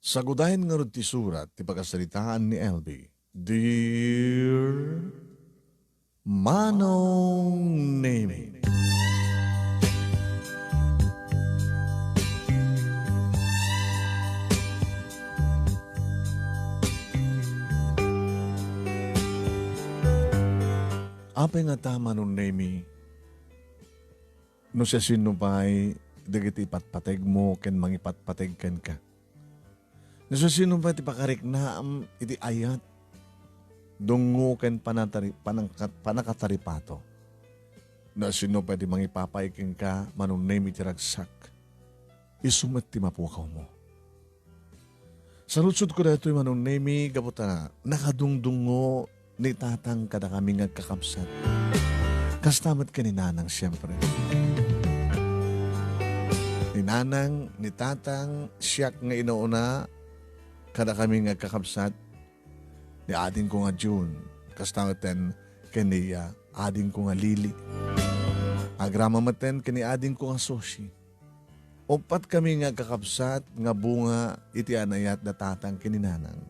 Sagudahin nga ron ti surat, ti pagkasalitaan ni LB. Dear Manong Nemi. Apay nga tama nun Nemi, no siya sinupay, dagiti patpateg mo, ken mangipatpateg ken ka. No siya sinupay, ti pakarik na iti ayat, dungo ken panakataripato. Na sinupay, ti mangipapaiking ka, manong Nemi ti ragsak, isumat ti mapukaw mo. Sa lutsod ko na ito'y manong Nemi, gaputa na, nakadungdungo, ni tatang kada kami ngagkakapsat. Kastamat ka ni nanang siyempre. Ni nanang, ni tatang, siyak nga inauna, kada kami ngagkakapsat. Ni ading ko nga June, kastamatan kaniya, ading ko nga Lili. Agramamaten kani ading ko nga Soshi. Upat kami ngagkakapsat, nga bunga, iti anayat na tatang kininanang.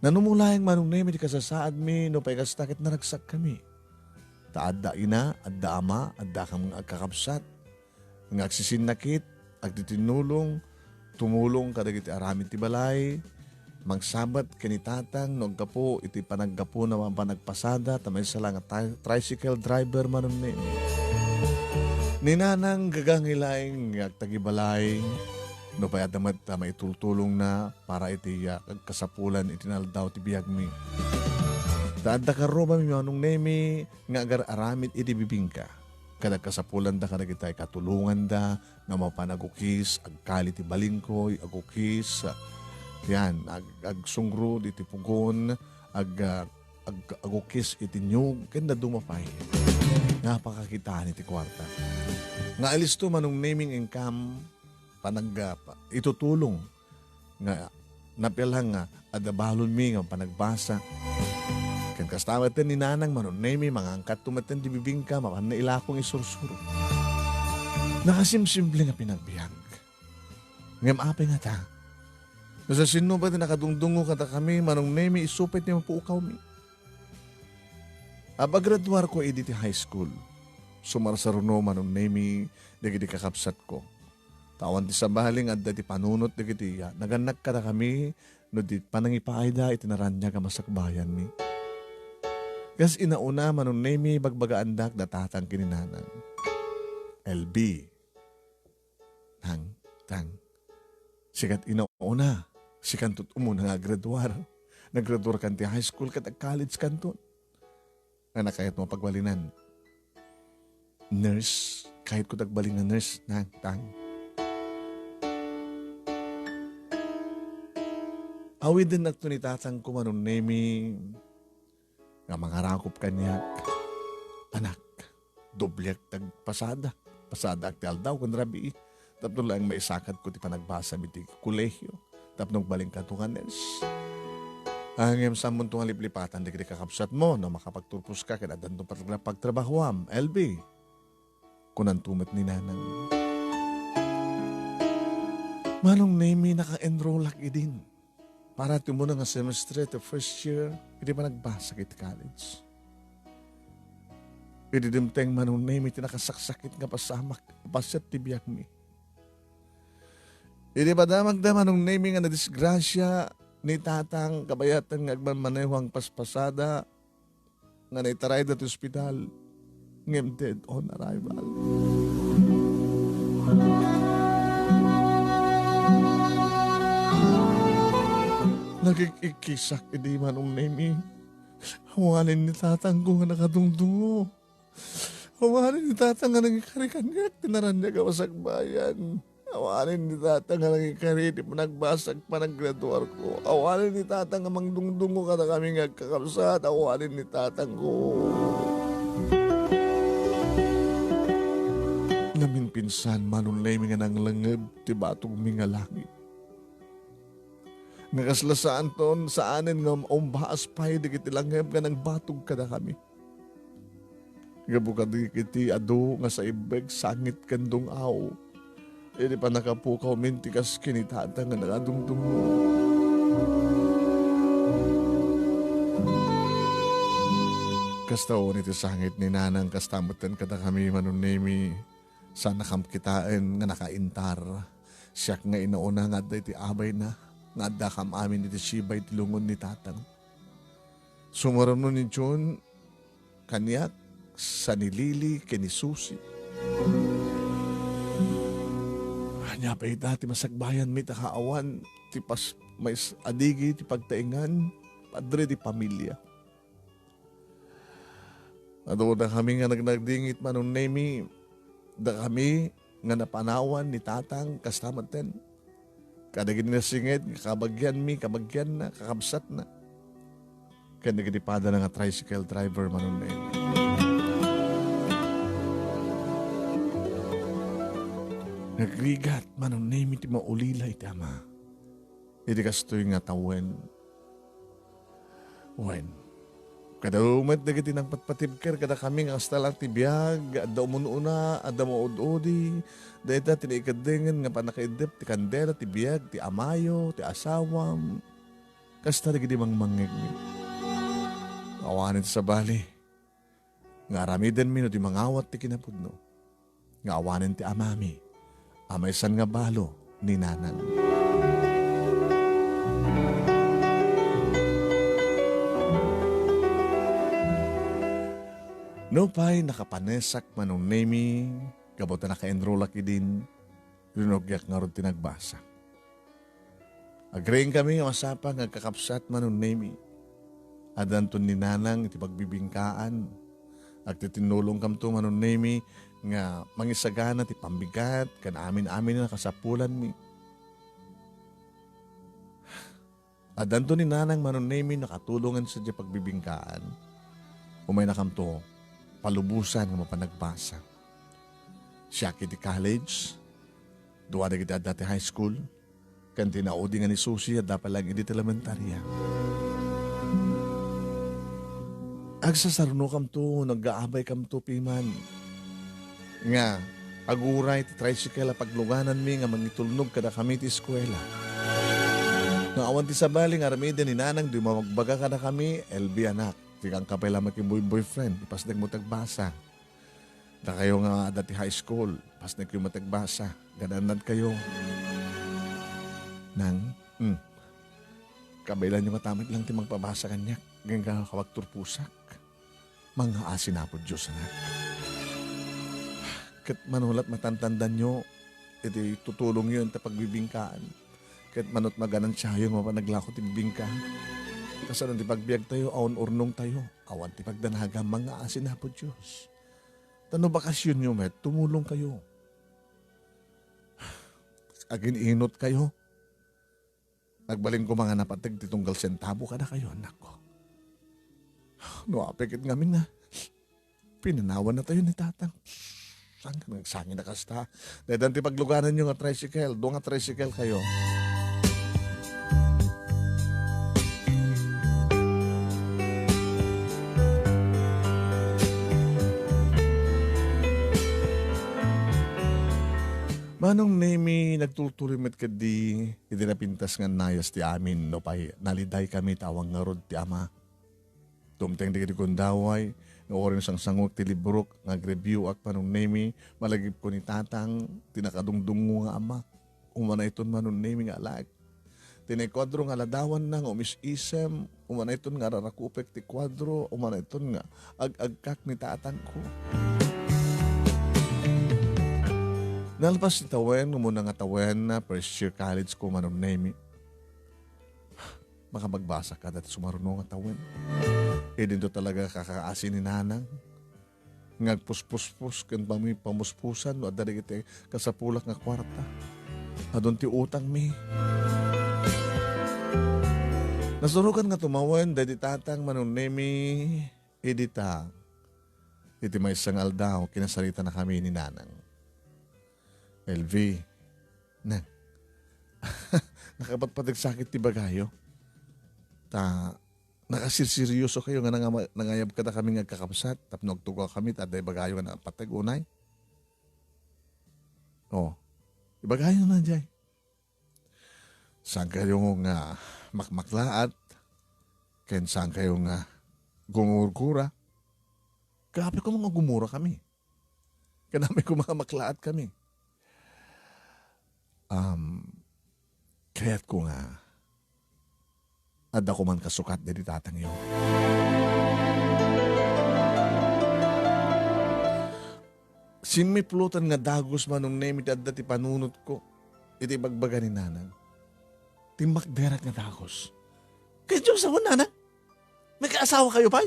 Nanumulayang manong Nemi, di kasasaad mi, no pa'y kastakit na ragsak kami. Taadda ina, adda ama, adda kang agkakapsat. Nga agsisinakit, agtitinulong, tumulong kadagiti aramid ti balay, magsabat kanitatang, no aggapo, iti panaggapo na panagpasada, tamay sa lang tricycle driver manong Nemi. Ninanang gagangilaing agtagibalay, no pa'y adamat may tultulong na para iti kasapulan itinaldaw ti biyag mi. Daadda ka roba mi manong Nemi nga agar aramid iti bibingka. Kada kasapulan da kada kita katulungan da nga mapanagukis, agkali ti balingkoy, agukis, yan, agsungro iti pugon, agukis iti nyug, kenda dumapay. Napakakitaan iti kwarta. Nga alis to manong Neming income, itutulong nga napilang nga adabalon mi nga panagbasa. Kan kastamatan ni nanang manon Nemi mga angkat tumatan di bibingka mapan na ilakong isursuro. Nakasimsimple nga pinagbiag. Ngam apay nga ta. Nasa sino ba nakadungdungo kata kami manong Nemi isupit niya mapuukaw mi. Abagraduar ko editi high school. Sumarsaruno manong Nemi dagiti kakapsat ko. Tawan ti sabaling at dati panunot na kitiya. Naganak ka na kami, no di panangipaayda itinaranya ka masakbayan mi. Kas inauna manong Nemi bagbagaan datatang kininanang. LB. Tang. Sikat inauna. Sikan tutumo na graduar. Naggraduar kan ti high school kat college kanton. Nga nakayat mo pagwalinan. Nurse. Kahit ko tagbaling na nurse. Tang. Awid din nagto ni tatang ko manong Nemi nga mangarakop kanyak. Anak, doblyak tagpasada. Pasada aktial daw kung rabi. Tapno lang may sakad ko ti panagbasa miti kolehyo. Tapno baling katunganes. Ang sa muntong liplipatan di kakapsat mo na makapagturpos ka kaya danto pagtrabahoam. LB, kunan tumat ni nanang. Manong Nemi naka-enroll laki din. Para tumuna nga semestre to first year, hindi pa nagbasa kit college. Hindi dimteng manong Nemi tinakasaksakit nga pasamak, pasyat tibiyak mi. Hindi pa damagda manong Nemi nga na disgrasya ni tatang kabayatan nga agmanmanewang paspasada nga naitaray na ospital ngem dead on arrival. Nagikikisak hindi manong Nemi. Hawanin ni tatang ko nga nakadungdungo. Hawanin ni tatang nga nangikarikan nga tinaran niya kawasak bayan. Hawanin ni tatang nga nangikari di panagbasag panaggraduar ko. Hawanin ni tatang nga mangdungdungo ka na kami nga kakapsat. Hawanin ni tatang ko. Namin pinsan manong Nemi nga nang langab ti batong mi nga langit. Nakaslasaan ton sa anin nga umbaas pa'y di kiti langheb ka ng batog ka na kami. Gabu ka di kiti ado nga sa ibeg sangit kandong aw. Hindi pa nakapukaw mintikas kinitata nga nakadumdum mo. Kastaon iti sangit ni nanang kastamutan kada kami manunemi sa nakamkitain nga nakaintar. Siyak nga inauna nga da iti abay na nga da kam amin iti sibay ti lungon ni tatang. Sumaram nun ni John kanyak sa nilili kini Susi. Anya pa ita ti masagbayan mi takaawan ti pas may adigi ti pagtaingan padre ti pamilya. Ado na kami nga nagnagdingit manong nemi da kami nga napanawan ni tatang kastamaten. Kada ginasingit kabagyan mi kabagyan na kakabsat na. Kaya nagdipada na nga tricycle driver manong nemi. Nagrigat manong nemi ti maulila iti ama. Iti kastoy nga tawen. Wen. Kada umat na ng patpatibker, kada kami nga kastalang ti biyag, adda umununa, adda maudodi, dahil ta tinaikadingan nga panakaidip, ti kandela, ti biyag, ti amayo, ti asawam, kasta na gidi mang mangig mi. Awanin sa bali, nga aramiden mi no ti mangawat ti kinapudno, nga awanin ti amami, amaysan nga balo ni nanang. No pa'y nakapanesak manong nemi, kabot na naka-enroll aki din, rinogyak nga ron tinagbasa. Agreeing kami nga masapang agkakapsat manong nemi, adanton ni nanang iti pagbibingkaan, agtitinulong kamto manong nemi, nga mangisagana ti pambigat, kan amin-amin na kasapulan mi. Adanton ni nanang manong nemi nakatulungan sa di pagbibingkaan, umay na kamto, palubusan nga mapanagbasa. Siya kiti college, duwa na kita dati high school, kan tinaudi nga ni Susi at dapat lang edit elementarya. Agsasarno kam to, nag-aabay kam to piman. Nga, aguray ti tricycle a pagluganan mi nga mangitulnog kada kami ti eskwela. Nga awan ti sabali nga ramida ni nanang di mamagbaga kada kami, LB anak. Tikang kapay lamang yung boyfriend, pas nag mo tagbasa. Da kayo nga dati high school, pas nag yung matagbasa, gananad kayo. Nang, kabaylan yung matamit lang ti magpabasa kanyak, ganggang kawag turpusak. Mga asin na po Diyos anak. Kat manulat matantandan nyo, iti tutulong yun ta pagbibingkaan. Kat manot maganan siya yung mapanaglako ti bibingkaan. Kasalan ti pagbiag tayo, awan urnong tayo. Awan ti pagdanaga, mga asin na po Diyos. Tano bakasyon nyo, met, tumulong kayo. Agin inot kayo. Nagbalin ko mga napatag titunggal sentabo ka na kayo, anak ko. No, apekit ngamin na. Pinanawan na tayo ni tatang. Saan ka nagsangin na kasta? Dahil ti pagluganan nyo nga tricycle, doon nga tricycle kayo. Manong nemi nagtutulimit ka di napintas nga nayas ti amin no pay naliday kami tawang nga rod ti ama. Tumteng di kundaway nga orin sang sangok ti librok nag-review ak panong nemi malagip ko ni tatang tinakadungdungo nga ama. Umana iton manong nemi nga alag. Tinikwadro nga ladawan na nga umis-isem umana iton nga rarakupek ti kwadro umana iton nga ag-agkak ni tatang ko. Nalpas ni tawen, muna nga tawen na first year college ko manong nemi. Makabagbasa ka dati sumarunong nga tawen. E din to talaga kakaasin ni nanang. Ngagpuspus-pus, kan pamuspusan, no, adari kita kasapulak nga kwarta. Adon ti utang mi. Nasurukan nga tumawen, dadi tatang manong nemi, edita. Iti may isang aldaw, kinasarita na kami ni nanang. LV, na, nakapagpadagsakit ti bagayo. Nakasirseryoso kayo nga nangayab ka na kami nga kakapsat, tapno nagtugaw kami, taday bagayo nga napatag unay. Oh, Ibagayon na dyan. Saan kayo nga makmaklaat? Ken saan kayo nga gumurkura? Grabe ko mga gumura kami. Kanami ko mga maklaat kami. Kaya't ko nga at ako man kasukat na tatang iyo. Simiplutan nga dagos manong nemit at dati panunot ko. Iti bagbaga ni nanang. Timbakderat nga dagos. Kaya Diyos sa nanang. May kaasawa kayo pa?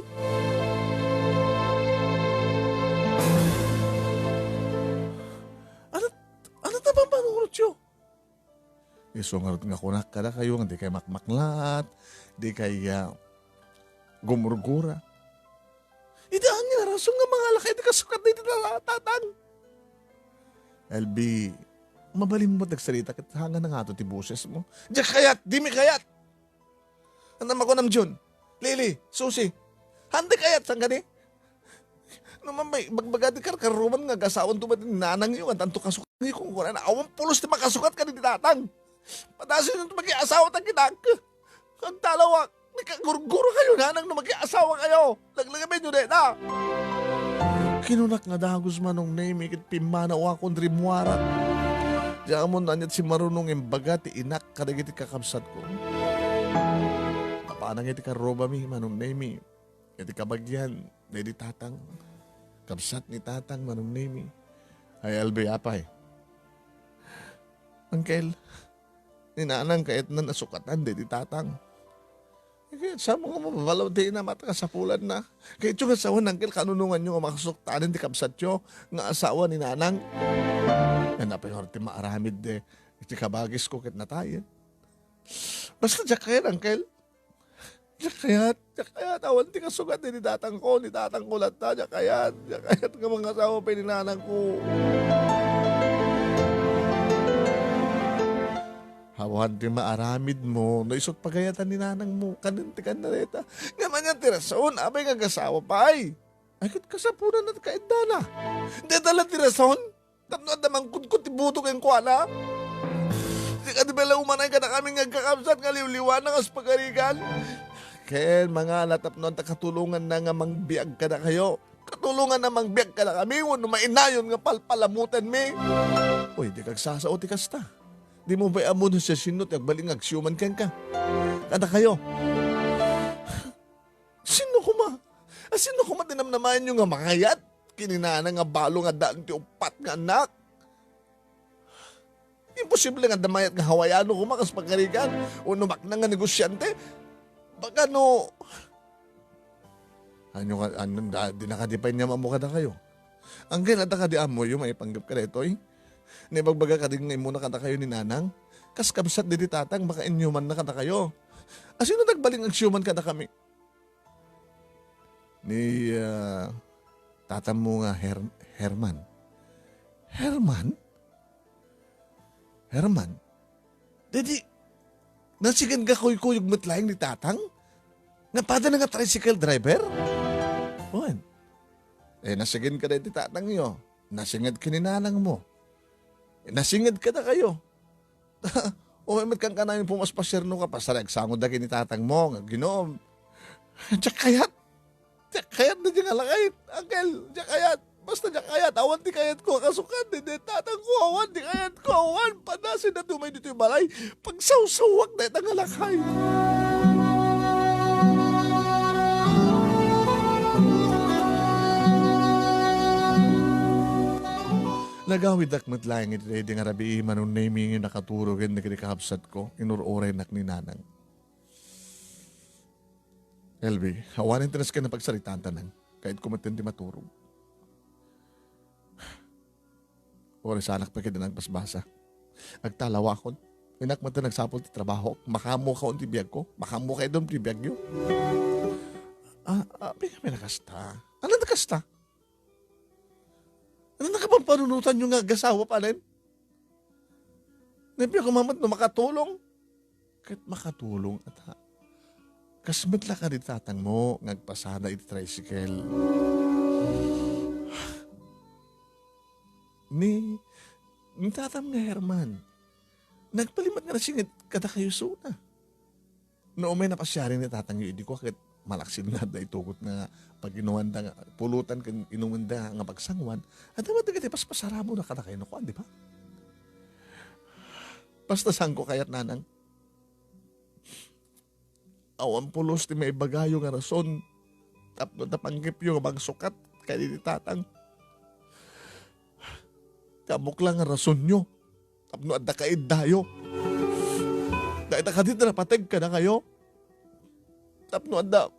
Ano na bang panunot siyo? Isungarot nga kunak ka na kayo, di kayo makmaklat, di kayo gumurgura. Iti ang narasong nga mga lakay, di kasukat na iti tatang. LB, mabalin mo nagsalita, hanga na nga ito ti boses mo. Diyak kayat, di mi kayat. Anam ako nam Jun, Lily, Susi, handi kayat, saan gani? Naman may bagbagati karuman nga gasawan tumatin nanang yung at anto kasukat ngayon kung wala na awang pulos di makasukat ka ni tatang. Patasin nito mag-iasawa tang kinak. Ang talawa, nagkagurguro kayo nanang na mag-iasawa kayo. Laglagamin nyo na. Kinunak nga dagos manong name, ikit pimanaw akong rimwarak. Diyan mo nanyat si marunong imbaga ti inak kadagiti kakabsat ko. Kapanang iti karoba mi manong name, iti kabagyan na iti tatang. Kabsat ni tatang manong name. Ay albe apay. Angkel, ninanang kahit na nasukatan di tatang. Kaya sa mga mabalaw di na matakasapulan na. Kaya yung asawa ng angkel, kanunungan nyo nga makasuktanin di kapsat nyo nga asawa ni nanang. Yan na pa yung orti maaramid de. Iti kabagis ko kit na tayo. Basta diyak kaya angkel. Diyak kaya, awan ti kasukat ni tatang ko lahat na, diyak kaya nga mga asawa pa ni nanang ko. Hawan di maaramid mo, naisot pagayatan ni nanang mo, kanintikan na reta. Nga man yan tirason, abay nga gasawa pa ay. Ay kat kasapunan at kaindana. Hindi dala tirason, tapno at namang kudkut ibuto kayong kuala. Di ka di bala umanay ka na kami nga kakabsat nga liwliwan na kas pagarigan. Kaya mga latapno at katulungan na nga mangbiag ka na kayo. Katulungan na mangbiag ka na kami, wano mainayon nga palpalamutan mi. Uy, di kagsasao ti kasta. Di mo ba amo na siya sinot at baling agsyuman ka. Kada kayo. Sino kuma dinamnamayan nyo nga makayat? Kininana nga balo nga daan ti upat nga anak. Imposible nga damayat nga hawayano kumakas pagkarigan. O numak na nga negosyante. Baka no... di nakadipay niya mamukha na kayo. Ang ganata ka di amo yung may panggap ka rito eh. Nibagbaga ka din ngayon muna kata kayo ni nanang. Kas kabsat di tatang baka inyuman na kata kayo. Asino nagbaling ang syuman kata kami? Ni tatam mo nga Herman. Herman? Dedi, nasigan ka kuy-kuyog matlayang ni tatang? Napada na nga tricycle driver? Buwan. Nasigin ka din ni tatang nyo. Nasingad ka ni nanang mo. Nasingad ka na kayo. O may kang kanayin pumaspasyerno ka pa sa nagsangod na kinitatang mo. Ginom. Diyak kayat na dyan alakay. Angkel, diyak kayat. Basta diyak kayat. Awan di kayat ko. Kasukan din. Tatang ko. Awan di kayat ko. Awan. Panasin na tumay dito yung balay. Pagsawsawak na itang alakay. Nagawid akmat lang iti ready nga rabi manong naming yung nakaturog yung nagkikahapsat ko, inuroray nak ni nanang. LB, hawanin tinas ka na pagsalitan tanang, kahit kumatin di maturog. Oras anak pa kita nagpasbasa. Agtalawa ko, inak mo ito nagsapol ti trabaho, makamo ka ti biyag ko, makamo kayo doon ti biyag nyo. May nakasta. Ano nakasta? Ano nakapampanunutan nyo nga gasawa pa rin? Nabi ako mamat no makatulong. Kahit makatulong at kasmet lang ka di tatang mo ngagpasada iti tricycle. Yung tatam nga Herman, nagpalimat nga na singit kada kayo suna. Noong may napasyarin ni tatang yung idi ko, kahit malaksin nga da itugot nga pag inuwan da nga, pulutan kan inuwan da nga pagsangwan, at naman da pas pasaramo na kada kayo nakuan, di ba? Basta saan ko kayat nanang, awan pulos ti may bagayo nga rason, tapno napanggip yung magsukat kay ni tatang. Kamuk lang nga rason nyo, tapno adda kaid dayo. Dahil nakadit na napatag ka na kayo, tapno adda,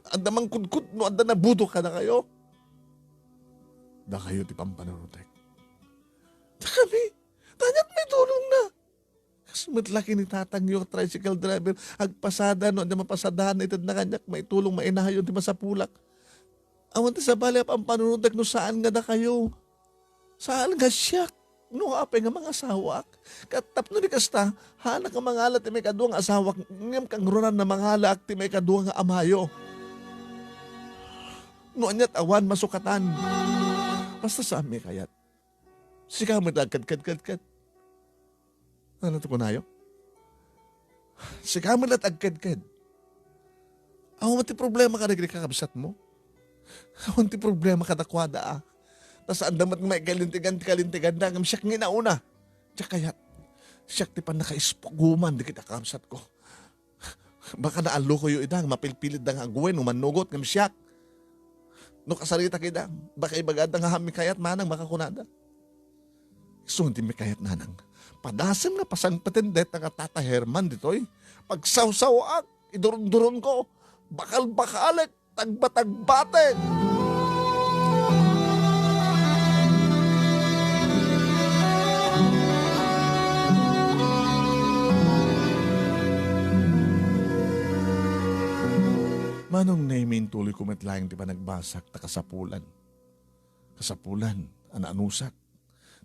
adda mang kudkut, no adda nabuto ka na kayo. Da kayo ti pampananutek. Da kami, tanyat may tulong na. Sumitlaki ni tatang yung tricycle driver, agpasada, no, anda mapasadahan na itad na kanyak, may tulong, mainahayon, di masapulak. Awan ti sa bali ang panunutek, no saan nga na kayo? Saan nga siya? No, apay nga mga asawak. Katap no di kasta, hanak nga mga alat, ti may kaduang asawak, ngam kang runan na mga alak, ti may kaduang nga amayo. No, anyat awan, masukatan. Basta sa amin kayat. Sika mo agkad. Ano ito ko nayo? Sika mo agkad. Awan ti problema ka nagri kakabsat mo. Awan ti problema ka nakwada ah. Tas andamat nga may kalintigan na ngam siyak nga nauna. Tiyak kayat. Siyak ti pa nakaispuguman di kita kakabsat ko. Baka naalo ko yung idang mapilpilit na nga agwen umanugot ngam siyak. No kasarita kita, baka ibagad nga hami kayat manang makakunada. So hindi may kayat nanang. Padasem nga pasang patendet nga tata Herman ditoy. Pagsawsawaak, idurun-durun ko, bakal-bakalit, tagbatag-batag. Manong naimin tuloy kumitlayang di pa nagbasak ta kasapulan. Kasapulan, anusat.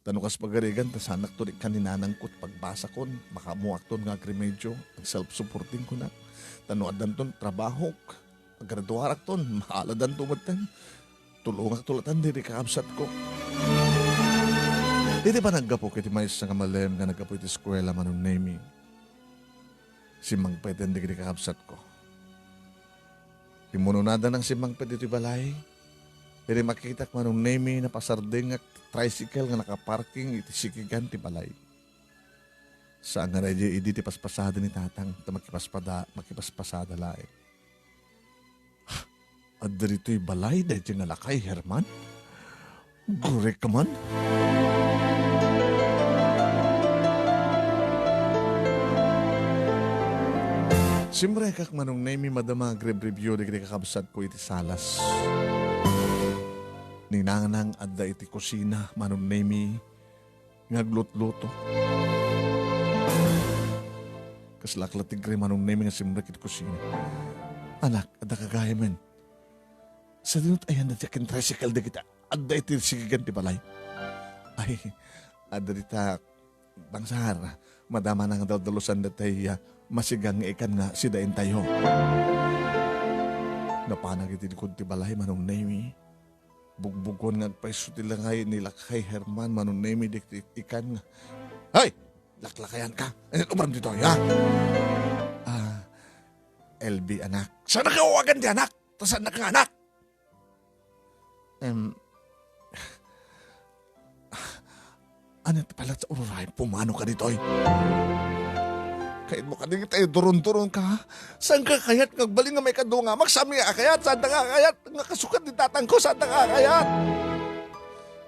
Tanukas pagarigan, ta sanak to di kaninanang kot pagbasa kon, makamuak ton nga kremedyo, self-supporting ko na. Tanuadan ton, trabaho, paggraduarak ton, maaladan tumatan, tulungak tulatan, di kaabsat ko. Di pa naggapo kiti mais sa kamalem nga naggapo iti eskwela manong naimin. Simang pweden di kaabsat ko. Imununada ng simang pwede ito balay. Pero makikita ko manong nemi na pasarding at tricycle nga nakaparking iti sikigan ti balay. Saan nga radyo idi ti paspasada ni tatang ta makipaspasada lae. At darito'y balay dahil nga lakay Herman. Gurek ka man. Simre kak manong nemi madama greb-review di kakabsat ko iti salas. Ninanang adda iti kusina manong nemi ngaglut-luto. Kaslaklat tigre manong nemi nga simre iti kusina. Anak, adda kagaya men. Sa dinut ayan na tiyakin tricycle di kita adda iti sigigan ti balay. Ay, adda dita bangsahar. Madama nang daldalusan datay masigang ikan nga si dain tayo. Napanag iti ti balay manong nemi. Bugbugon nga paiso ti langay nila kay Herman manong nemi dik ikan nga. Hay! Laklakayan ka. Ano umram dito ya? LB anak. Saan nakawagan di anak? Saan na ka anak? Ano pala sa ururay? Pumano ka dito eh? Kahit mo kaningit ay durun-durun ka. Saan ka kayat? Ngagbaling nga may kadunga. Magsami ka kayat. Saan ka kayat? Nakasukat ni tatang ko. Saan ka kayat?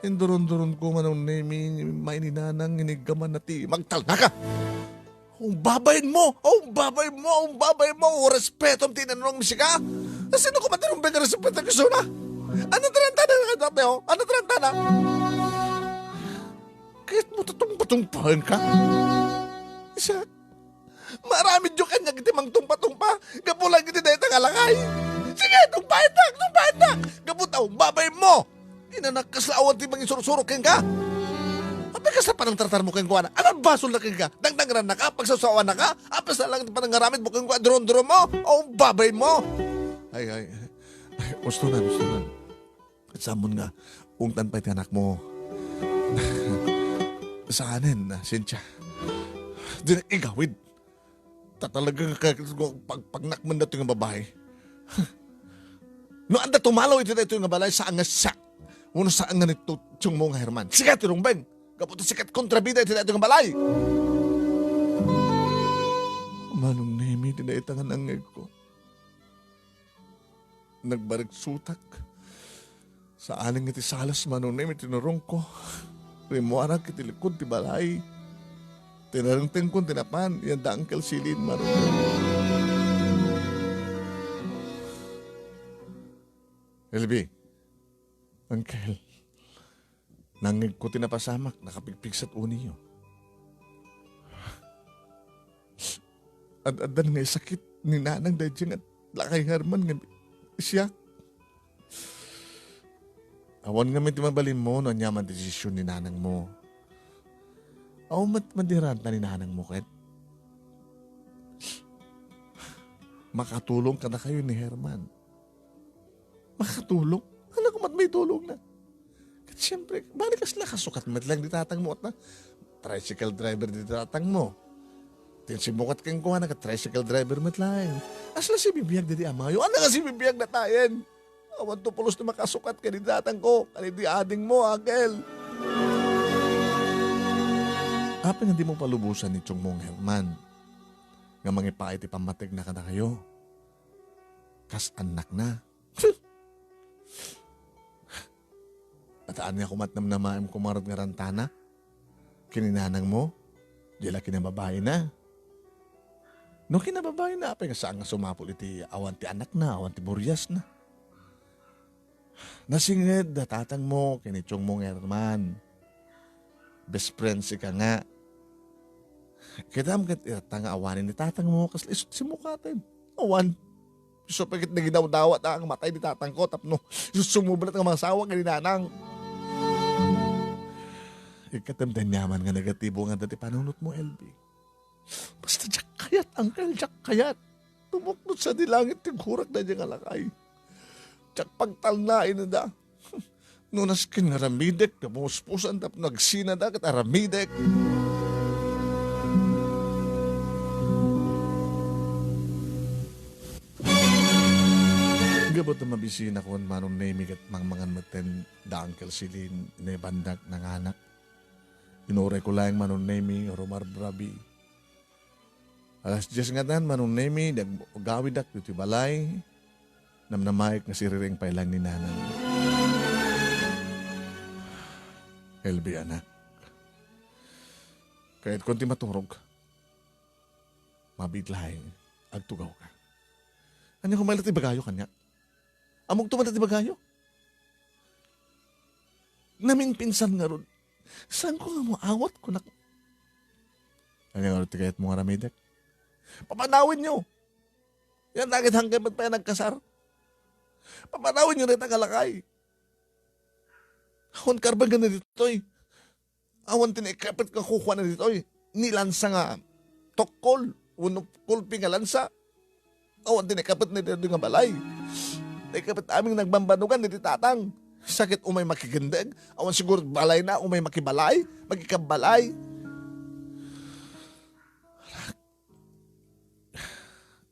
Yung durun-durun ko manong nemi. May ninanang inigaman na ti. Magtalna ka. Umbabayin mo. O respeto ang tinanong misika. Sino ko matinong ba nga respeto ko suna? Ano tarantana na ka dati o? Ano tarantana? Kahit mo tutong-patungpahan ka. Isa, marami dyo kanya kiti mang tumpa-tumpa. Gapulang kiti dahil tangalakay. Sige, tungpahin na. Gaputaw, babay mo. Inanakaslawan ti mga isursurok ka. Apay ka sa panang tartar mo keng kuwana. Anong basol na keng ka? Dangdangaran na ka, pagsasawan na ka. Apay sa lang panangaramit mo keng kuwana. Duron-duron mo. O babay mo. Ay, gusto na. At samon nga, ungtan pa iti anak mo. Sa anin, Cynthia. Di na igawid. Talagang pagnak man na ito yung babae. No, anda tumalaw ito yung balay sa angas siya. Uno sa angan ito yung mga Herman. Sikat yung beng. Kaputo sikat kontrabida ito yung balay. Manong Nemi, dinaitangan ang ngeg ko. Nagbarig sutak. Sa aling iti salas, Manong Nemi, tinurong ko. Rimuara kiti likod ti balay. Tinarangteng kong tinapan. Yan da Uncle Silin, Manong Nemi. Elby, Uncle, nangig ko tinapasamak, nakapigpig sa uni yun. Adan nga sakit ni nanang dahil at lakay Herman nga siya. Awan nga may timabalin mo no nyaman desisyon ni nanang mo. Awan madiran na ni nanang mo, Ket. Makatulong ka na kayo ni Herman. Makatulong? Ano kung may tulong na? Kasi siyempre, balik kas kasukat mat lang ditatang mo at na tricycle driver ditatang mo. Tinsimukat kang kuha na ka-tricycle driver mat lang. Asla si bibiyag didi amayo. Ano nga si bibiyag na tayen? Awan to pulos na makasukat ka ditatang ko. Kanidi ading mo, Agel. Apa nga di mo palubusan ni Chong Mong Herman? Nga mangipait ipamatig na ka na kayo. Kas anak na. Ataan nga kumatnam na maim kumarot nga rantana. Kininanang mo. Dila kinababae na. No kinababae na. Apay nga saan nga sumapol iti awan ti anak na. Awan ti buryas na. Nasingid datatang mo. Kinichong mong Herman. Best friend si ka nga. Kita mo tanga awanin ni tatang mo. Kasi isot si mukatin. Awan. So pagkit na ginaw-dawat ang matay ni tatang ko. Tapno sumubalat ang mga sawa kaninanang. Ikatamdan yaman nga negatibo nga dati panunot mo, LB. Basta jak kayat, Uncle, jak kayat. Tumuknot sa dilangit, tighurak na diyang alakay. Jak pagtalnain na da. Nunas kin nga ramidek, namuspusan, tap nagsina da, kat aramidek. Gabot na mabisina ko, manong naimig at mga maten da Uncle Silin, na bandak ng anak. Inuray ko lang manong nemi, Romar Brabi. Alas 10 nga tan, manong nemi, gawid ak, iti balay, namnamayik na siriring pailang ni nanan. LB anak, kahit konti maturog, mabitlahay, agtugaw ka. Ano kung malat ibagayo kanya? Amog tumalat ibagayo? Naming pinsan nga ron, saan ko nga mo awat ko na... Ano nga rin tikayat mo nga ramidek? Papanawin nyo! Yan nagit hanggang ba't pa yan nagkasar? Papanawin nyo rin ang kalakay. Awan karbang na dito eh. Awan tinikapit ka kukuha na dito eh. Nilansa nga tokkol. Uno kulpi nga lansa. Awan tinikapit na dito nga balay. Tikapit aming nagbambanugan dito tatang. Sakit umay makikindag. Awan siguro balay na, umay makibalay. Magkikabalay.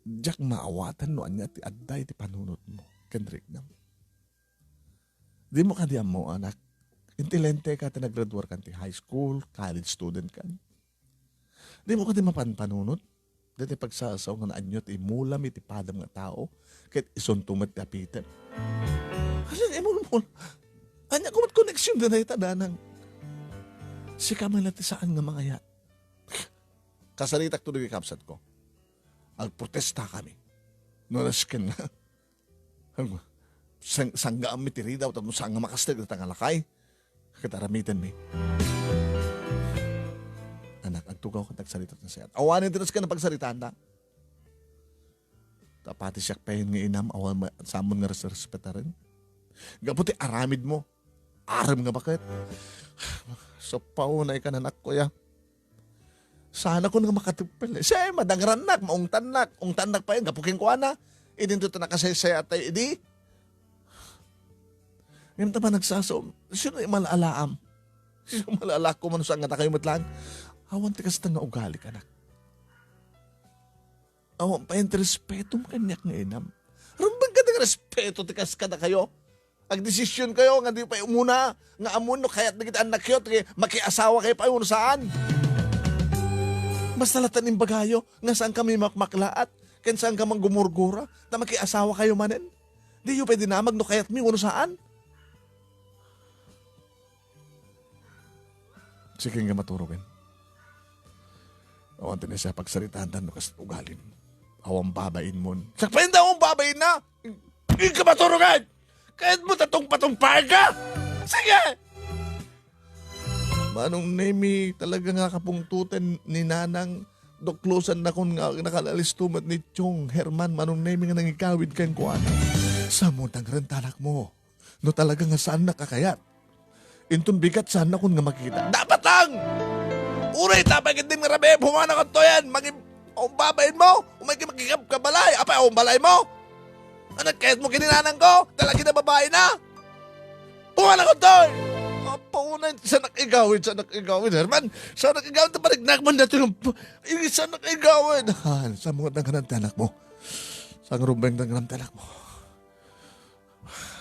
Diyak maawatan no anya ti adday ti panunot mo. Kendrick na. Di mo kadiyam mo anak. Intilente ka ti naggraduar kan ti high school, college student kan. Di mo kadiyam mapanpanunot. Dati pagsasaw nga na anyo ti mulam iti padam nga tao. Kahit isuntumat ti apitan. Anya kumat koneksyon na na itadanang. Si kamay natin saan nga mga yan. Kasaritak to naging kapsat ko. Agprotesta kami. Nonaskin na. Sangga ang mitiri daw. Tapos sangga makastag na tangalakay. Kataramitan mi. Anak, agtugaw ka tagsalita na siya. Awanin tinas ka na pagsalitaan na. Tapati siya pahin nga inam. Awan samon nga respeta rin. Gabuti aramid mo. Aram nga bakit? So paunay ka na nak kuya. Sana ko nga makatipil. Siya madangran nak, maong tanak. Ong tanak pa yan, gapukin ko na. Idinto na nakasay atay, idi. Ngayon tama nagsasom. Sino yung malalaam? Malala ko man saan nga na kayo matlang. Awan ti kasta nga ugali ka na. Awan pa yung respeto mo kanyak nga inam. Rumbang ka ng respeto ti kas ka na kayo. Ang desisyon kayo nga di pa umuna. Nga amon no kaya't nagit anak kayo. Makiasawa kayo pa yun saan. Basta latan yung bagayo, nga saan kami makmaklaat, kan saan ka mang gumurgura, na makiasawa kayo manen. Di yung pwede na magnukayat mi, uno saan? Sige nga maturugin. Awan din siya pagsaritaan no kas ugalin. Awang babain mo. Sakpain daw ang babain na! Hindi ka maturugan! Kahit mo tatong patumpay ka! Sige! Manong Nemi, talaga nga kapungtutan ni Nanang doklosan na kung nga nakalalistumat ni Chong Herman. Manong Nemi nga nangikawid kang kuwan. Sa mutang rentanak mo. No talaga nga saan nakakayat. Intun bigat saan na kung nga makita. Dapat lang! Uray, tapay din nga rabi. Pumana ka to yan. Babayin mo. Umay makikap ka balay. Apay, balay mo. Anak, kahit mo kininanang ko. Talagi na babae na. Pumana ka to paunan sa nakigawin, Herman. Sa nakigawin, taparignak man natin yung sa nakigawin. Sa mga nangrantanak mo. Sa rumbeng nangrantanak mo.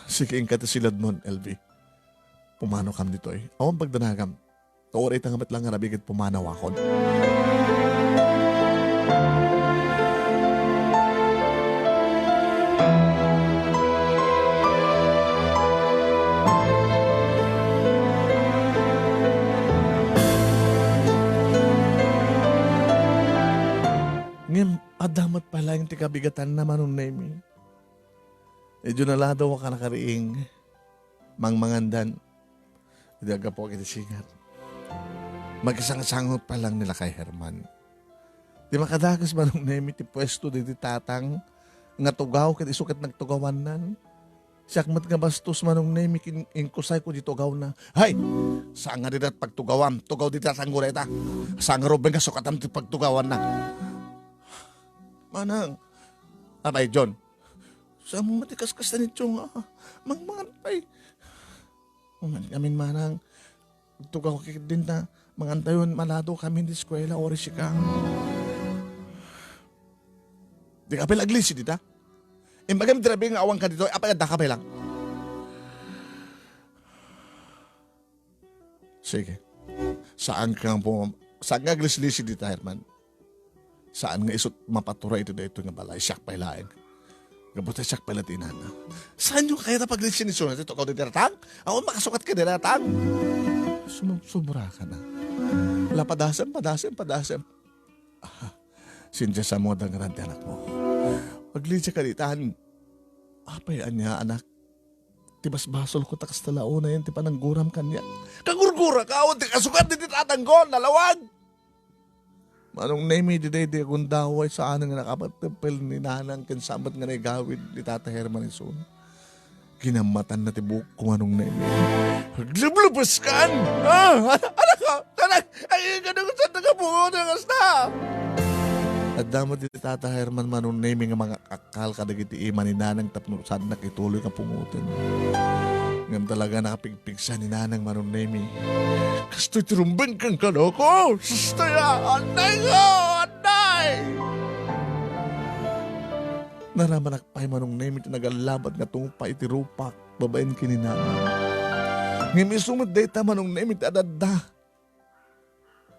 Sige, ingkat silad mo, LV. Pumanaw kam dito eh. Awang pagdanagam. Tuoray tangamat lang nga nabigit pumanaw akon. Ngayon, adamat pala yung tikabigatan naman ng Nemi. Medyo naladaw ka nakariing mangmangandan. Hindi aga po kita singat. Mag-isang-sangot pa lang nila kay Herman. Di makadagas man ng Nemi ti pwesto di tatang nga tugaw kat isukat nagtugawan nan. Siyak mat nga bastos man ng Nemi inkusay ko di tugaw na. Hay! Saan nga didat pagtugawan? Tugaw di tatang gureta. Saan nga robeng ka sukatan ti pagtugawan na? Manang, abay John, saan mo matikas-kas na nito nga, mangmangan pa'y. Kaming manang, tugaw kikit din na, mangantayon malado kami di eskwela, ori si ka. Di ka pala aglisi dita. Imbagam drabi nga awang ka dito, apay adda ka pa lang. Sige, saan ka aglis-lisi dita, Herman? Saan nga isot mapaturay ito dito nga balay, siyak pa ilaeng. Gabuta siyak pa ilatinan na. Saan yung kaya na pag-lissin ni Sunat ito? Ikaw din diratang? Ako makasukat ka diratang? Sumura ka na. Wala padasem. Sinja sa mo dangarante anak mo. Pag-lissin ka ditan, apayaan niya anak. Tibas basol ko takas talao na yan, tipa nang guram kanya. Kagurgura ka, o kasukat din tatanggon, nalawag. Manong Nemi di akong daway sa anang nakapatapil ni Nanang kansamat nga nagawid ni Tata Herman Ison. Ginamatan na tibuk kung anong Nemi. Haglublupas kan! Anak! Ay, ganun sa tagabuo ng asta! At damat ni Tata Herman manong Nemi nga mga kakal kadagiti ima ni Nanang tapno sad nakituloy ka pungutin. Ngam talaga nakapigpigsa ni Nanang manong Nemi. Kasto'y tirumbang kang kaloko! Sustaya! Anay ko! Anay! Naramanakpay manong Nemi tinagalabat nga tungpa itirupak babaen kininanang. Ngam isumad data manong Nemi adada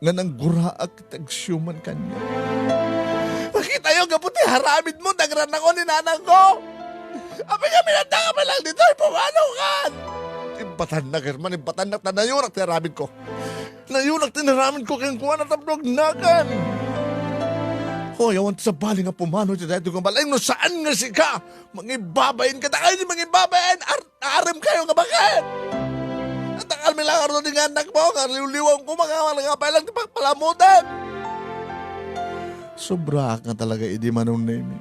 nga nang guraak kitagsyuman kanya. Makita yung gaputi haramid mo nagran ako ni Nanang ko! Apay kami nanda ka pa lang dito, pumanaw ka! Impatanak, Herman, impatanak na nayunak tinaramid ko. Nayunak tinaramid ko kayang kuha na tablog nakan. Hoy, awan sa bali nga pumano dito dito kang balay. No saan nga si ka? Mangibabayin ka na kayo, mangibabayin. Aram kayo nga bakit? At ang almi lang arno ng anak mo, nga liwliwang ko, mga pa lang pagpalamutan. Sobra ka talaga, idi manong Nemi.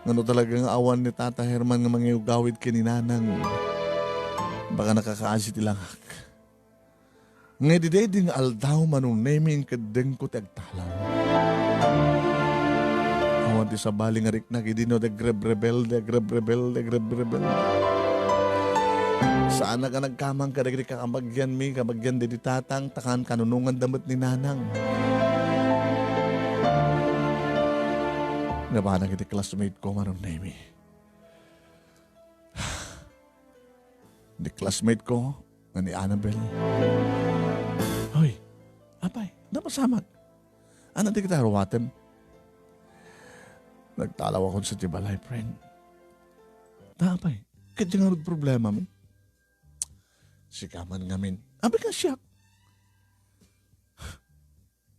Ano talagang awan ni Tata Herman nga mangiugawid kininanang. Baka nakakaasi tilangak. Nga di nga aldaw manong Nemi kadeng ko tagtalaw. Awan ti sa bali nga riknak, idi no de greb rebel. Sa Saan ka nagkamang kadagri kakabagyan mi, kabagyan di tatang, takan kanunungan damot ni nanang. Nga ba nang iti classmate ko manong nemi. Di classmate ko, nga ni Annabel. Hoy, apay, napasamat. Ano di kita rawatem? Nagtalaw ako sa tibalay, friend. Tapay, kaya nga problema mi. Sikaman ngamin. Abi ka siya.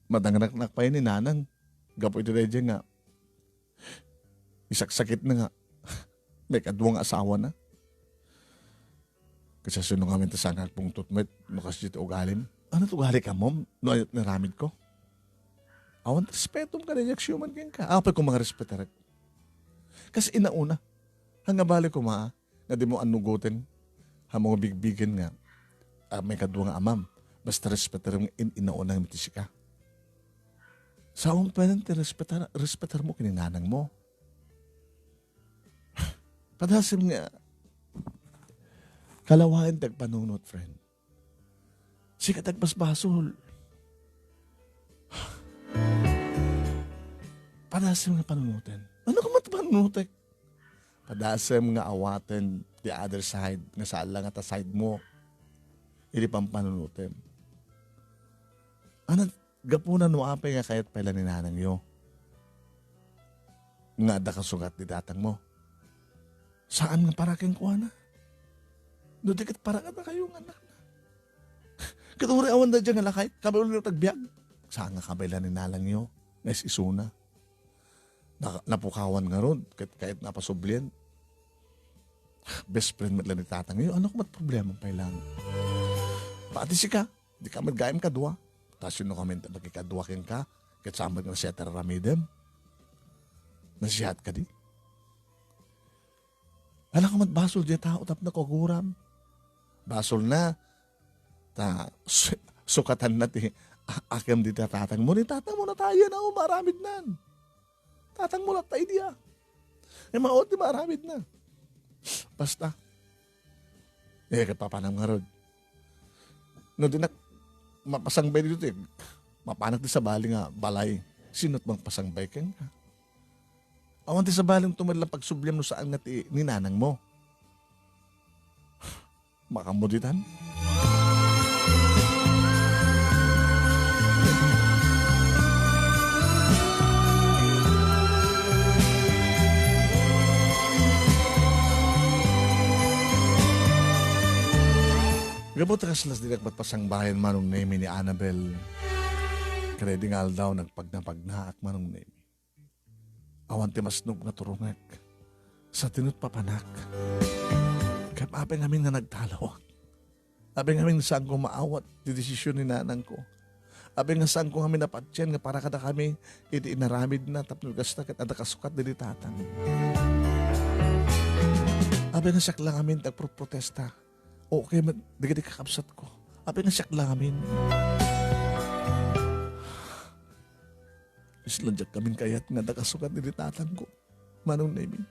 Madanganak pa yun ni nanang. Gapo ito redya nga. Isaksakit na nga. May kadwang asawa na. Kasi sunong kami tasangag pong tutmet. Nukas dito ugalim. Ano ugali ka, mom? No, naramid ko. Awan respetum ka rin yung human king ka. Apay ko mga respetar. Kasi inauna. Hangabali ko nga di mo anugutin. Hamong bigbigan nga. May kadwa nga amam. Basta respetar yung inauna ng mitisi ka. Sa akong pwede respetar mo kininanang mo. Padasim nga. Kalawain tagpanunot, friend. Sika tagpasbasol. Padasim nga panunutin. Ano ka matpanunutin? Padasim nga awaten the other side. Nga saan lang at side mo. Hindi pang panunutin. Ano, gapunan mo apay nga kahit pala ni nanang yo. Nga da kasugat di datang mo. Saan nga para keng kuha na? Doon dikat para ka na kayong anak na. Katuri awan na dyan nga lakay. Kabalo na tagbiag. Saan nga kabila ni nalang yo? Nes isuna. Napukawan nga ron. Kahit napasublian. Best friend matla ni tatang yo. Ano ko mat problema pa ilang? Pati si ka. Di ka magayam kadwa. Tapos yun no kami magkikadwa kin ka. Kahit samad nga siya tararamidem. Nasihat ka di. Alam ko matbasol diya tao tap na kuguram. Basol na. Sukatan na ti akem di tatang mo. Ni tatang mo na tayo na maramid nan. Tatang mo na tayo diya. Maot di maramid na. Basta. Kapapanam nga rod. No di mapasangbay dito mapanak di sa bali nga balay. Sino't bang pasangbay ken ka? Awan ti sa baling tumadlang pagsubliam no saan nga ti ninanang mo. Makamuditan. Gabot kaslas di nagpatpasang bayan manong name ni Annabel. Kaya di nga daw nagpagna-pagnaak manong name. Awan ti masnog na turungak sa tinut papanak. Kaya apay ngamin nga nagtalawak. Apay ngamin saan ko maawat di desisyon ni nanang ko. Apay nga saan ko kami napatsyan nga para kada kami iti inaramid na tapno gastak at adakasukat di tatang. Apay nga siyak lang amin tagproprotesta. Okay, di kakapsat ko. Apay nga siyak lang amin. Islanjak kaming kayat nga nakasukat ni tatang ko. Manong naimin.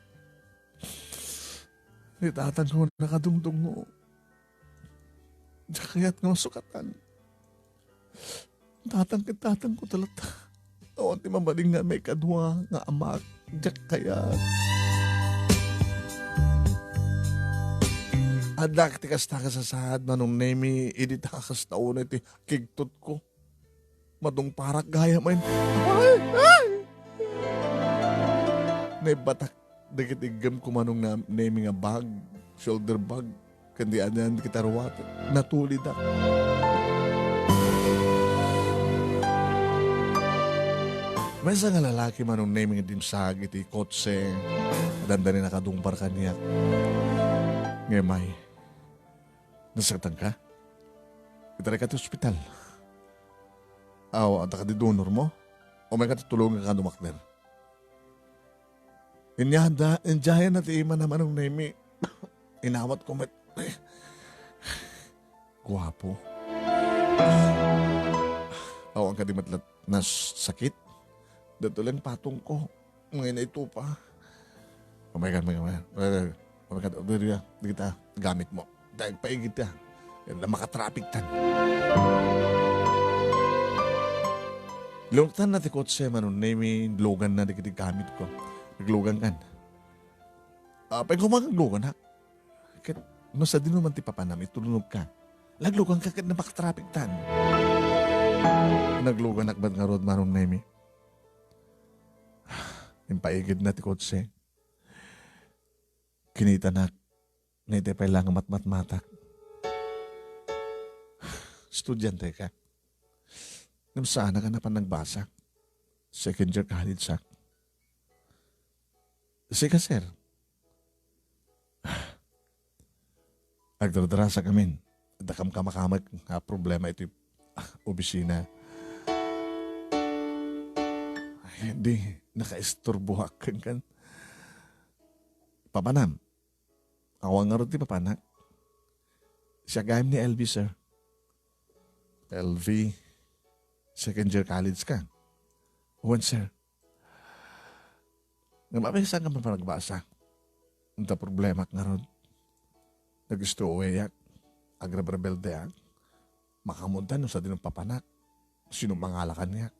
Ni tatang ko nakadungdung mo. Diyak kayat nga masukatan. Tatang ko talata. Awan ti mabaling nga may kadwa nga amak. Diyak kayat. Adak ti kasta ka sa sahad manong nemi. Idi takas taon iti kigtot ko. Madung parak gaya man. Ay! Naibatak. Dagitigam ko manong na nemi nga bag. Shoulder bag. Kandi anan kita rawat. Natulid ako. May isa nga lalaki manong nemi nga dimsag. Iti kotse. Dandani nakadungpar kanya. Ngemay. Nasaktan ka? Itaray ka ti hospital. At ka di donor mo? O may katutulungan ka dumakder? Injayan na ti ima naman ng nemi. Inawat ko met. Guwapo. Ang ka di matlat na sakit. Dato lang patong ko. Ngayon na ito pa. Oh my God. Di kita gamit mo. Dahil paigit ta. Na makatrapik tan. Lungtan na ti kotse manon nemi logan na di gamit ko. Naglogan kan. Pag kumaglogan ha. Kat masa din naman ti papanam itulunog ka. Laglogan ka kat na makatrapik tan. Naglogan akbat nga rod manon nemi. Yung paigid na ti kotse. Kinita na ite pa lang matmatak. Estudyante ka. Namsana ka na pa nagbasa. Second year college sa. Sige sir. Agdradara sa kamin. Dakam kamakamag nga problema ito opisina. Ay, hindi. Nakaisturbuhak kan. Papanam. Awang nga rin ti papanak. Siya gayam ni LV sir. LV. Second year college ka. One, sir. Namapisa ka man pa nagbasa. Ang problema nga ron. Nagusto uwi yak. Agrabrebelde yak. Makamuntan no sa dinong papanak. Sino mangalakan yak.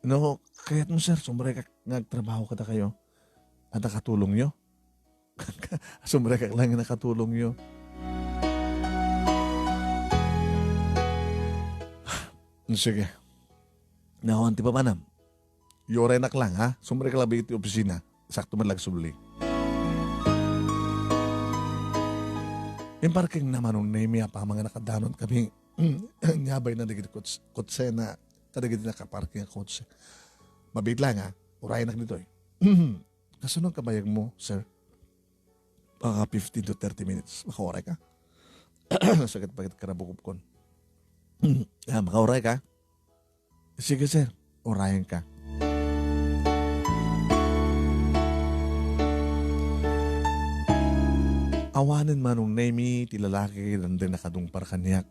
No, kaya't mo sir, sumre ka nagtrabaho ka kayo. At nakatulong nyo. Sumre ka lang nakatulong nyo. Sige. Nahuan ti pamanam. Yorenak lang ha. Sumre ka labi iti opisina. Sakto man lang subli. Yung parking naman nung name pa mga nakadanon kami. Nyabay na digit kotse na tadigit na kaparking ang kotse. Mabit lang ha. Urayan nak dito eh. Kasunod kabayag mo, sir? 15 to 30 minutes. Makaoray ka. Sakit pagkat karabukop kon. Makauray ka? Sige sir, orayan ka. Awanin manong nemi, ti lalaki rin din nakadungpar kanyak.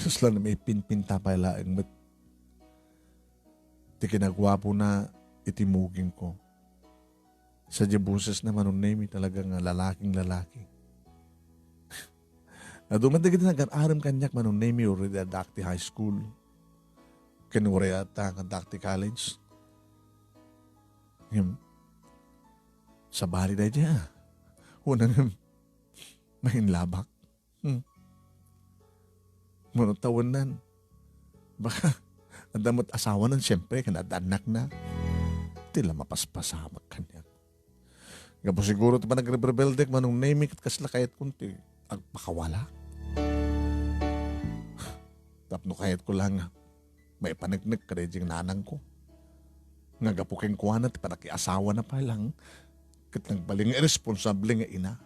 Susla na may pinpinta pa ilaang mat. Ti kinagwapo na itimugin ko. Sa diabuses na manong nemi talagang lalaking lalaki. Dumadag din nag-aram kanyak manong nemi already at Dakti High School. Kinure ata ang Dakti College. Sa bali na dyan. Unang mahinlabak. Munot tawanan. Baka nadamot asawa nan siyempre kanadanak na. Tila mapaspasamak kanyak. Gabo siguro ito pa nagrebelde manong nemi kat kasla kayat kunti. Agpakawala. Tapno kahit ko lang may panagnig ka rin yung nanang ko. Nagapuking kuha na, panakiasawa na pa lang. Kat nagbaling irresponsable nga ina.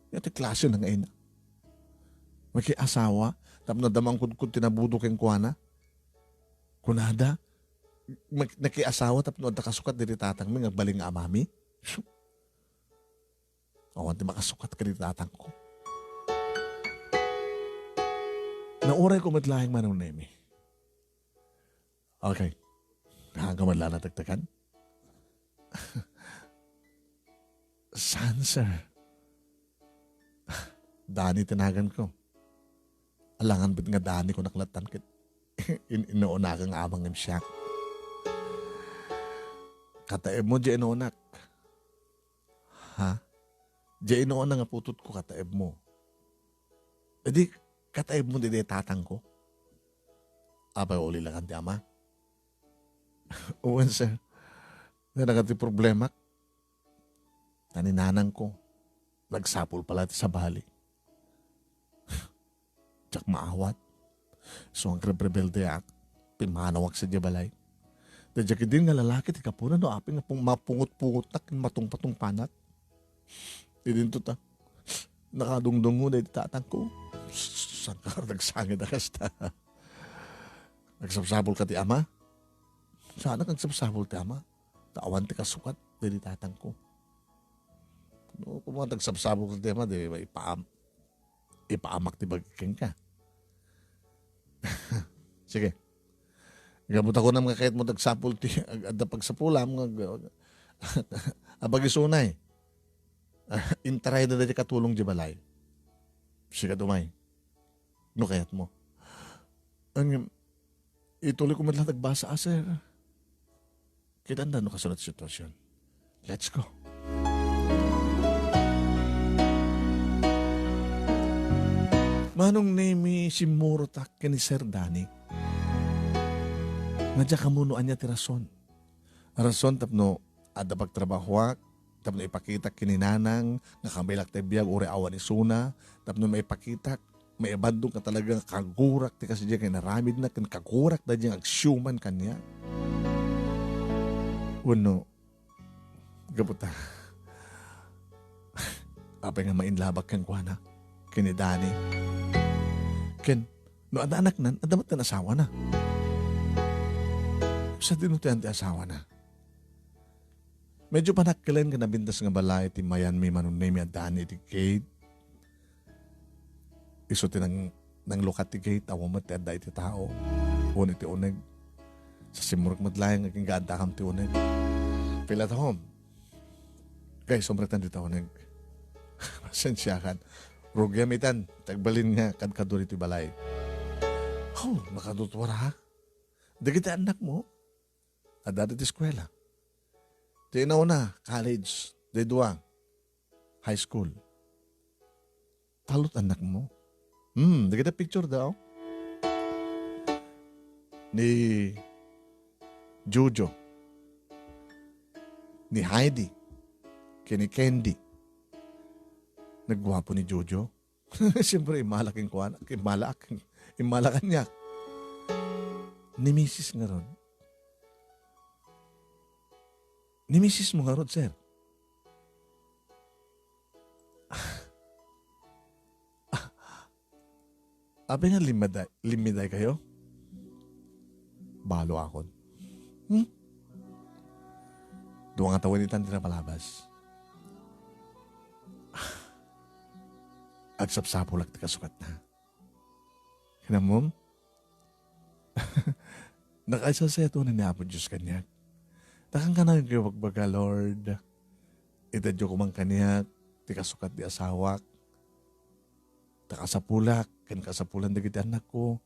Yati klase na nga ina. May kiasawa, tapos nadamang kudkud tinabudo keng kuha na. Kunada, nakiasawa tapos nakasukat diri tatang may nagbaling nga amami. Awan di makasukat ka diri tatang ko. Nauray ko matlahing manong nemi. Okay. Hanggang man lang natagtagan? Saan, sir? Dani tinagan ko. Alangan ba't nga Dani ko naklatan kit. Inoona kang amang ng siyak. Kataeb mo, di inoonak. Ha? Di inoona nga putot ko kataeb mo. E di, kataib mo di tatang ko. Abay, uli lang ang ama. Uwan, sir. Nagati problema. Naninanang ko. Nagsapol pala sa bali. Tsak maawat. So ang rebelde ak. Pimanawag sa diabalay. Dadyak din nga lalaki. Tika po na no. Aping mapungot-pungot na. Matong-patong panat. Didin to ta. Nakadungdung mo na tatang ko. Saan ka nagsangit na kasta? Nagsabsabol ka ti ama? Saan ka nagsabsabol ti ama? Taawan ti kasukat, dili tatang ko. No, kung mga nagsabsabol ka ti ama, di ipaamak ti bagking ka. Sige. Gamot ako na mga kahit mo nagsapol ti, agda pagsapulam, abag isunay. Intray na dati katulong di balay. Siya dumay. No kayat mo. Ang ituloy ko man lang nagbasa, sir. Kita no kasunod sitwasyon. Let's go. Manong nemi si Murotak kani Sir Dani. Nga kamunuan niya ti rason. Rason tapno ada pagtrabahwak, tapno ipakita kininanang, nga kamilak ti biyag uri awan ni Suna, tapno may ipakita, may ibandong ka talaga kagurak ti kasi diya kay naramid na, kagurak na diya agsyuman kanya. Uno, gabuta. Apay nga mainlabag kang kuwana, kini Dani. Ken, no ada anak nan, adamat na asawa na. Sa dinutihan ti asawa na. Medyo panakkilan ka nabintas nga balay ti mayan mi manunay mi Dani ti gate. Iso ti nang lukat ti gate, awamat ti adda iti tao. Unay ti uneg. Sa simurag madlayang aking gaadakam ti uneg. Pilat home. Guys, sombratan ti uneg. Pasensyakan. Rugyamitan, tagbalin nga kadkaduri ti balay. Oh, makadutwara ha? Dagiti anak mo? Adada ti eskwela. Ti na, college. Di dua, high school. Talot anak mo? Dagiti picture daw. Ni Jojo. Ni Heidi. Kini Candy. Nagwapo ni Jojo. Siyempre, imalaking kuwan. Imalakan niya. Ni Mrs. nga ron. Ni Mrs. mo nga ron, sir. Abi nga limiday kayo? Balo akon. Duwa nga tawin itan palabas. Agsapsapulak ti kasukat na. Kinamom? Nakaisa sa ito na niyapo Diyos kanyak. Takang ka na yung kiwagbaga, Lord. Itadyo ko mang kanyak, ti kasukat di asawak. Takasapulak, kan kasapulan na giti anak ko.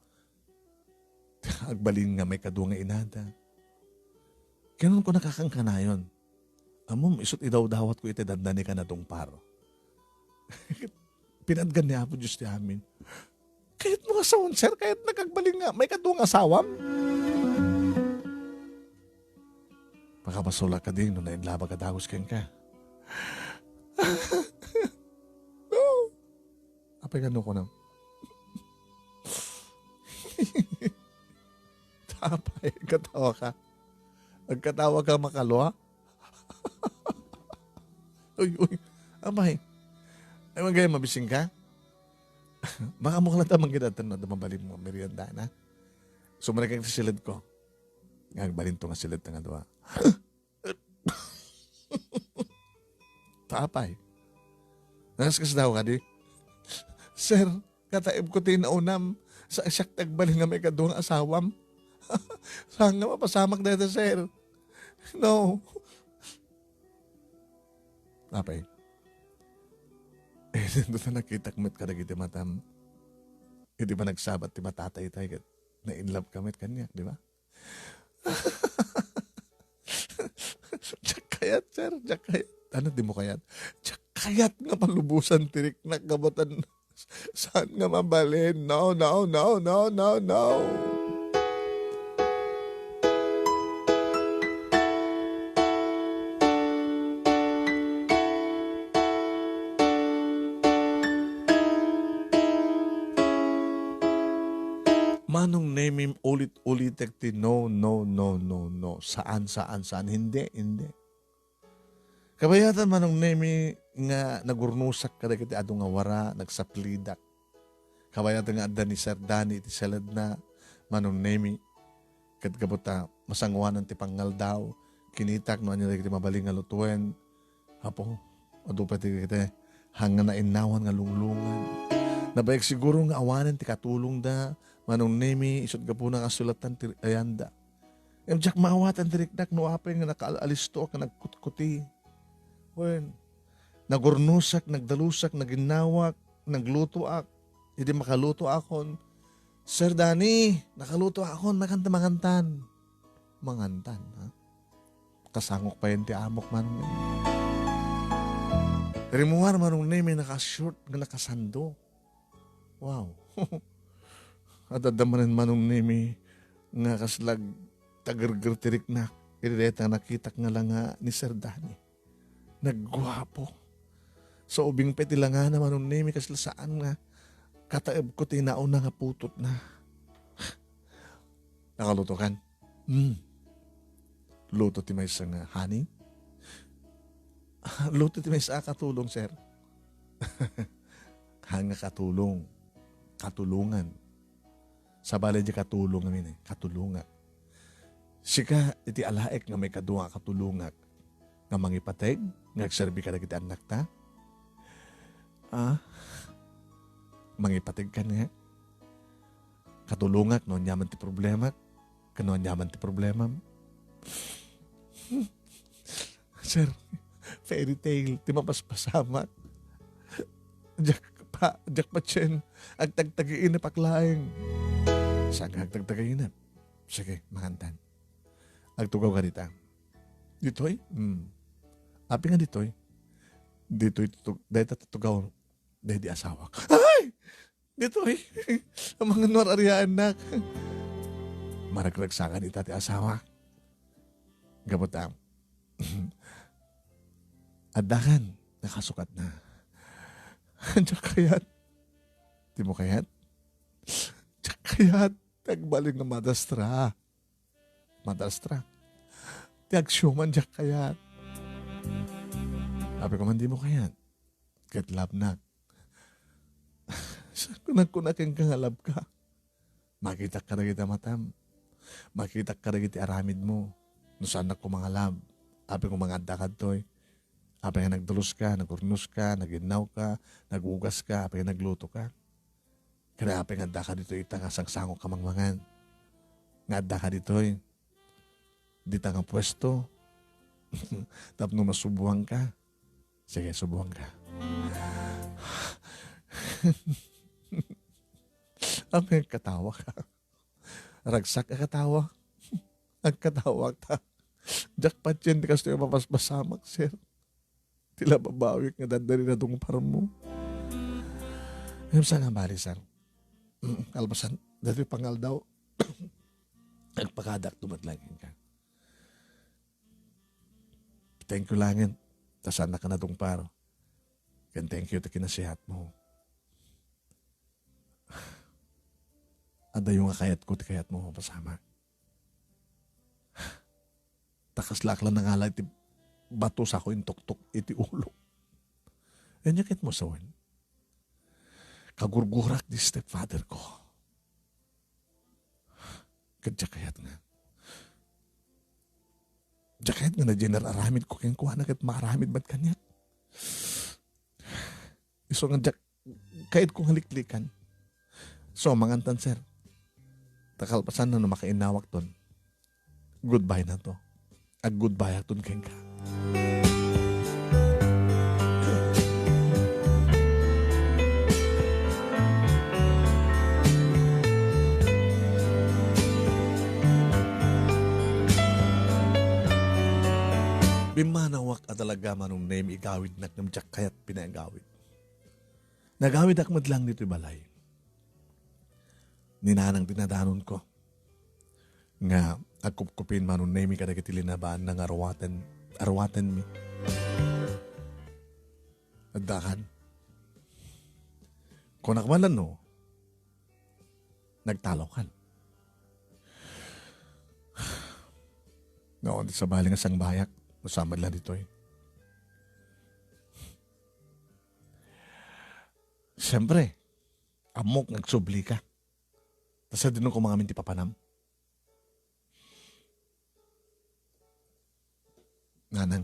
Agbalin nga may kadunga inada. Kanon ko nakakangkanayon. Amom, isot idaw-dawat ko iti dandani ka na tong paro. Pinadgan niya po Diyos ti amin. Kahit mga asawan, sir, kahit nakagbalin nga, may kadung asawam. Makapasula ka din, no na inlaba ka dagos keng ka. No. Apay gano ko na. Tapay, katawa ka. Agkatawa ka makalwa. Uy, amay. Ay, magaya mabising ka? Baka mo lang tamang ginatan na mabalin mo merienda na. Sumarik ang silid ko. Ngagbalin to nga silid nga doa. Tapay. Naskas daw ka di? Sir, kataib ko tinaunam sa asyak tagbalin nga may kadung asawam. Saan nga mapasamak na ito, sir? No. Tapay. Doon na nakita kamit ka na giti matam. Hindi ba nagsabat, di ba tatay tayo na in love kamit kanyak, di ba? Diyak kayat, sir. Diyak kayat. Ano, di mo kayat? Diyak kayat nga palubusan tirik na kabatan. Saan nga mabalin? No. Manong name ulit-ulit ti no. Saan. Hindi. Kabayatan manong name nga nagurnusak kada kiti adu nga wara, nagsaplidak. Kabayatan nga adda ni Sir Dani ti salad na manong name kat kabuta masangwanan ti pangal daw. Kinitak no anya kiti mabaling nga lutuwen. Apo, adu pa ti kiti hanga na inawan nga lunglungan. Nabayag siguro nga awanan ti katulong da manong nemi isot ga po na kasulatan ti ayanda. Jack maawatan dirikdak no apay nga nakaalisto ka nagkutkuti. Wen, Nagurnusak, nagdalusak, naginawak, nagluto ak. Hindi makaluto akon. Sir Danny, nakaluto akon, makantan. Mangantan, ha? Kasangok pa yun ti amok man. Rimuhar manong may nakashort, nakasando. Wow. At adamanin manong may nga kaslag tagargartirik na. Irireta nakitak nga lang nga ni Sir Danny. Naggwapo. So ubing peti lang nga naman nung name kasla saan nga kataib ko tinaon na nga putot na. Nakaluto kan? Luto ti may sa nga honey? Luto ti may sa katulong, sir. Hanga katulong. Katulungan. Sa balay di katulong namin eh. Katulungan. Sika iti alaek nga may kadunga katulungak nga mangipateg, nga agserbi ka na kita anak ta. Mangipateg ka nga. Katulungak, no nyaman ti problema. Kano nyaman ti problema. Sir, fairy tale, ti mapaspasamak. Diyak pa chen, agtagtagiin na paklaing. Saan ka agtagtagiin na? Sige, makantan. Agtugaw ka dita. Ditoy? Api nga ditoy. Ditoy, dahil tatugaw, dahil di asawa ka. Ay! Ditoy! Ang mga norariaan na. Maragragsakan ita ti asawa. Gabot ang. Adakan, nakasukat na. Diyak kayat. Di mo kayat? Diyak kayat. Tagbaling na madastra. Madastra. Tiag syuman diyak kayat. Sabi ko man di mo kayat. Get love na. Kunak yung kangalab ka. Makita ka na kita matam. Makita ka na kita aramid mo. No saan ko mga lab. Sabi ko mga adakad to'y. Sabi nga nagdulus ka, nagurnos ka, naginaw ka, nagugas ka, sabi nga nagluto ka. Kaya sabi nga adakad dito ita nga sangsangok kamangmangan. Nga adakad dito'y. Dita nga pwesto. Tapos nung masubuhan ka. Sige, subuhan ka. Sabi nga katawa ka. Ragsak ka katawa. Nagkatawa ka. Jackpot yan, di kasi yung mapaspasamak, sir. Tila babawik nga dadali na itong parang mo. Yung saan nga bali, sir? Albasan, dati pangal daw. Nagpakadak, tumatlagin ka. Thank you langin. Tasan na ka na itong paro. Kan thank you ta kinasihat mo. Ada yung kayat ko, ti kayat mo pasama. Takaslaklan na nga lang, iti bato sa ako yung tuktok, iti ulo. Yan yakit mo sawan. Kagurgurak di stepfather ko. Kadya kayat nga. Jakayat nga na jener aramid ko kayang kuha na kat maaramid ba't kanyat. Iso nga kayat kong haliklikan. So, mangantan sir. Takalpasan na makainawak ton. Goodbye na to. Goodbye aton keng ka. Bimanawak at talaga manong name igawid na ng kayat pinagawid. Nagawid akmad lang dito balay. Ninanang dinadanon ko. Nga agkupkupin manong name kadagatilin na baan ng arwatan mi. Addakan. Kung nakmalan no, nagtalokan. Noon sa baling asang bayak, masamad lang dito eh. Siyempre, amok nagsubli ka. Tapos din ko mga minti papanam. Nanang,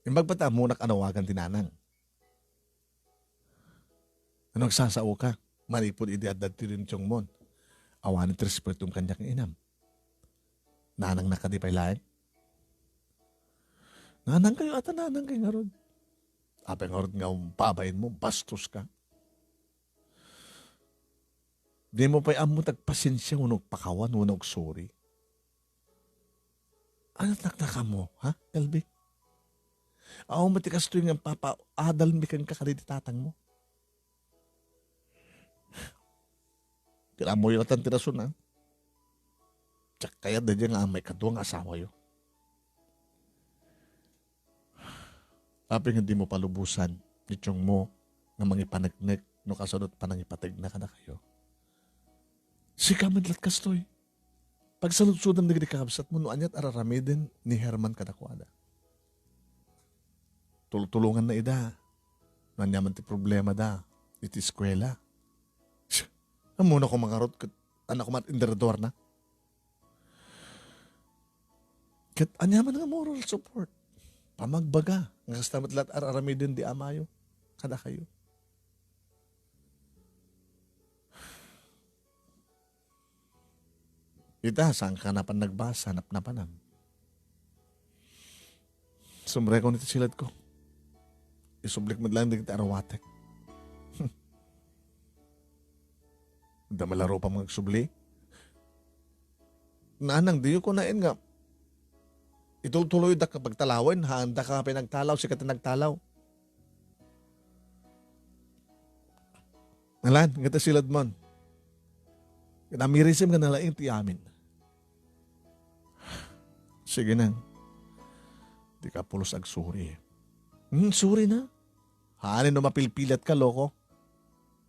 yung magbata mo nakanawagan tinanang. Ano nagsasao ka? Malipod ideadad tirin tiyong mon. Awanin trisper itong kanyak inam. Nanang nakadipay lain. Nanang kayo ata nanang kayo nga ron. Apeng orot nga pabayin mo, bastos ka. Di mo pa'y amo tagpasensya unog pakawan, unog sorry. Ano naknaka mo, ha, LB? Ako matikas tuwing ang papa-adalmikan ka tatang mo. Kaya mo yung atan tirason, ha? Tsak kaya na dyan nga may kaduang asawa yo. Aping hindi mo palubusan, itong mo, nga mga ipanagnek, no kasunod pa nang ipatag na ka na kayo. Sika madlat kastoy. Pag saludsudan na kakabsat mo, no anyat araramidin ni Herman Kadakwada. Tulungan na ida. Nanyaman ti problema da. Iti eskwela. Muna ko mangarot, anak ko mat-inderador na. Kat anyaman nga moral support. Pamagbaga. Nga kastamat lahat araramidin di amayo. Kada kayo. Ita, saan ka na pan nagbasa, hanap na panam. Sumbre ko nito silad ko. Isublik mo lang din kita arawatek. Da malaro pa mga subli. Nanang, diyo ko nain nga. Itutuloy da kapag talawin, handa ka pinagtalaw, sikat na nagtalaw. Nalan, ngata silad mon. Namirisim ka nalaing ti amin. Sige nang. Di ka pulos ag suri. Suri na. Hanin no mapilpilat ka, loko.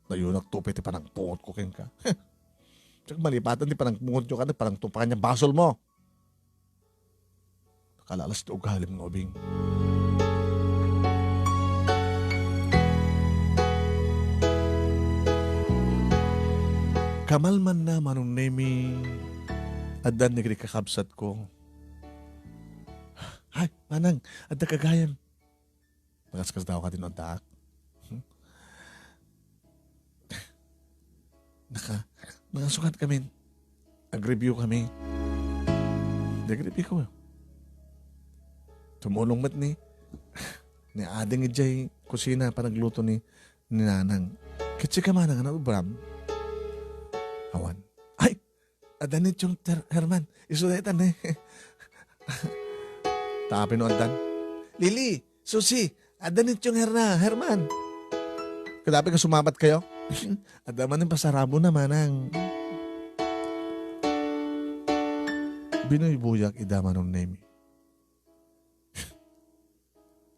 Dayo nagtupit ti panang pungot ko ken ka. Tsaka malipatan ti panang pungot nyo ka na parang tupakan niya basol mo. Nakalalas ti ugalim ng obing. Kamalman na manong nemi adan nagri kakabsat ko. Ay, manang, adda kagayam. Magaskas daw ka din o dak. Nakasukat kami. Nag-review kami. Nag-review ko. Tumulong mat ni ading ijay kusina pa nagluto ni nanang. Kitsi ka manang ano, Bram? Awan. Ay! Adanit yung Herman. Isulaitan eh. Tapin o adan. Lili! Susi! Adanit yung Herman. Kadapi ka sumabat kayo? Adaman yung pasarabo naman ang Binoy buyak idaman ng nemi.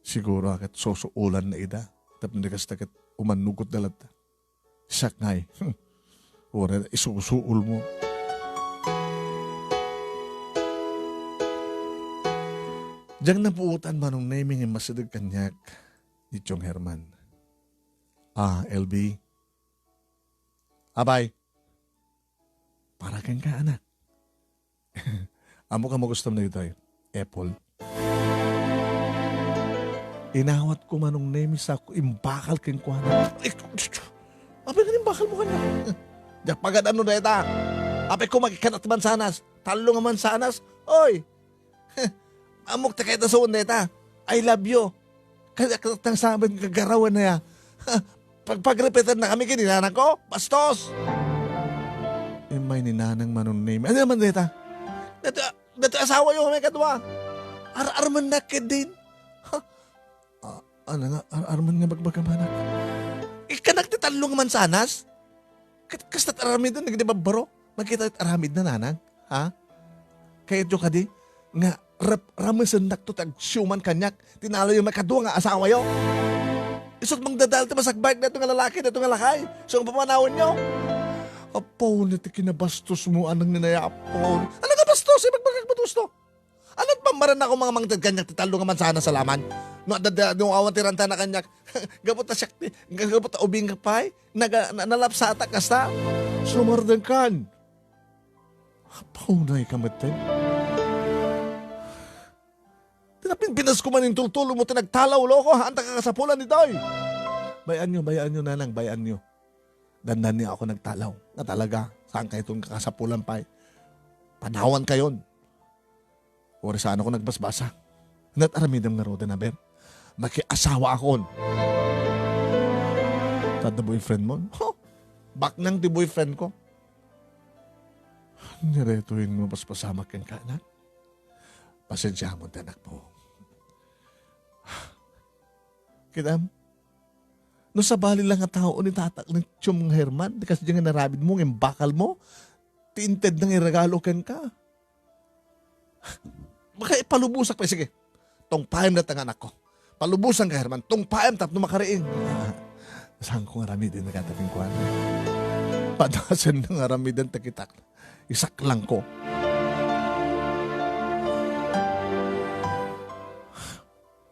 Siguro akat sosuulan na ida. Tapos nagas takat umanugot dalat. Sak ngay. Ora isusuul mo. Diyang napuutan man ng naming yung masidag kanyak ni Chong Herman. LB. Abay. Para kang ka, anak. Amo ka mo gusto na ito Apple. Inawat ko manong name sa imbakal kang kuhanan. Abay ka imbakal mo kanya. Diyak pagad ano na ito. Abay ko magkikanat mansanas. Talo nga mansanas. Oy. Amok ta kahit nasuon na ito. I love you. Kaya katang sabi ng kagarawan na ya. Pagrepetan na kami kininanan ko. Bastos. May ninanang manong name. Ano naman na ito? Dito asawa yung may kadwa. Arman na ka din. Ano nga? Arman nga bagbagamanak. Ikanak ti talong mansanas? Kastat aramid na nagdibabaro? Magkita aramid na nanang? Ha? Kaya dyo ka di? Nga ramasan nakto tag syuman kanyak. Tinalo yung may kadwa nga asawa yo. Isot mang dadal ti masakbayt na ito nga lalaki na ito nga lakay. So ang pamanawin nyo. Apaw na ti kinabastos mo anang ninaya apaw. Ano nga bastos? Magbagag batos to. Ano't pamaran ako mga mangtad kanyak titalo nga man sana sa laman. No awan tiranta na kanyak. Gabot na syakti. Gabot na ubing kapay. Nalapsata kasta. Sumardan kan. Apaw na ikamatin. Tinapin-pinas ko man yung tultulo mo tinagtalaw loko. Anta ka kasapulan ni Doy. Bayan nyo nanang, bayan nyo. Dandan niya ako nagtalaw. Na talaga, saan kayo itong kakasapulan pa? Panawan kayon. Ori saan ako nagbasbasa. Na't aramidam nga roda na, Ben. Makiasawa akon. Tada boyfriend mo? Bak nang ti boyfriend ko. Niretuin mo paspasama kang kanak. Pasensya mo, anak mo. Kitam, no sa bali lang nga tao ni tatak ng tiyong mga Herman, kasi diyan nga narabid mo, ng bakal mo, tinted nang iragalo kang ka. Baka ipalubusak pa, sige, tong paim na tanganak ko. Palubusan ka, Herman, tong paim tapno makariing. Saan ko nga ramid din nagkataping kuhan? Padasan na nga ramid ang takitak. Isak lang ko.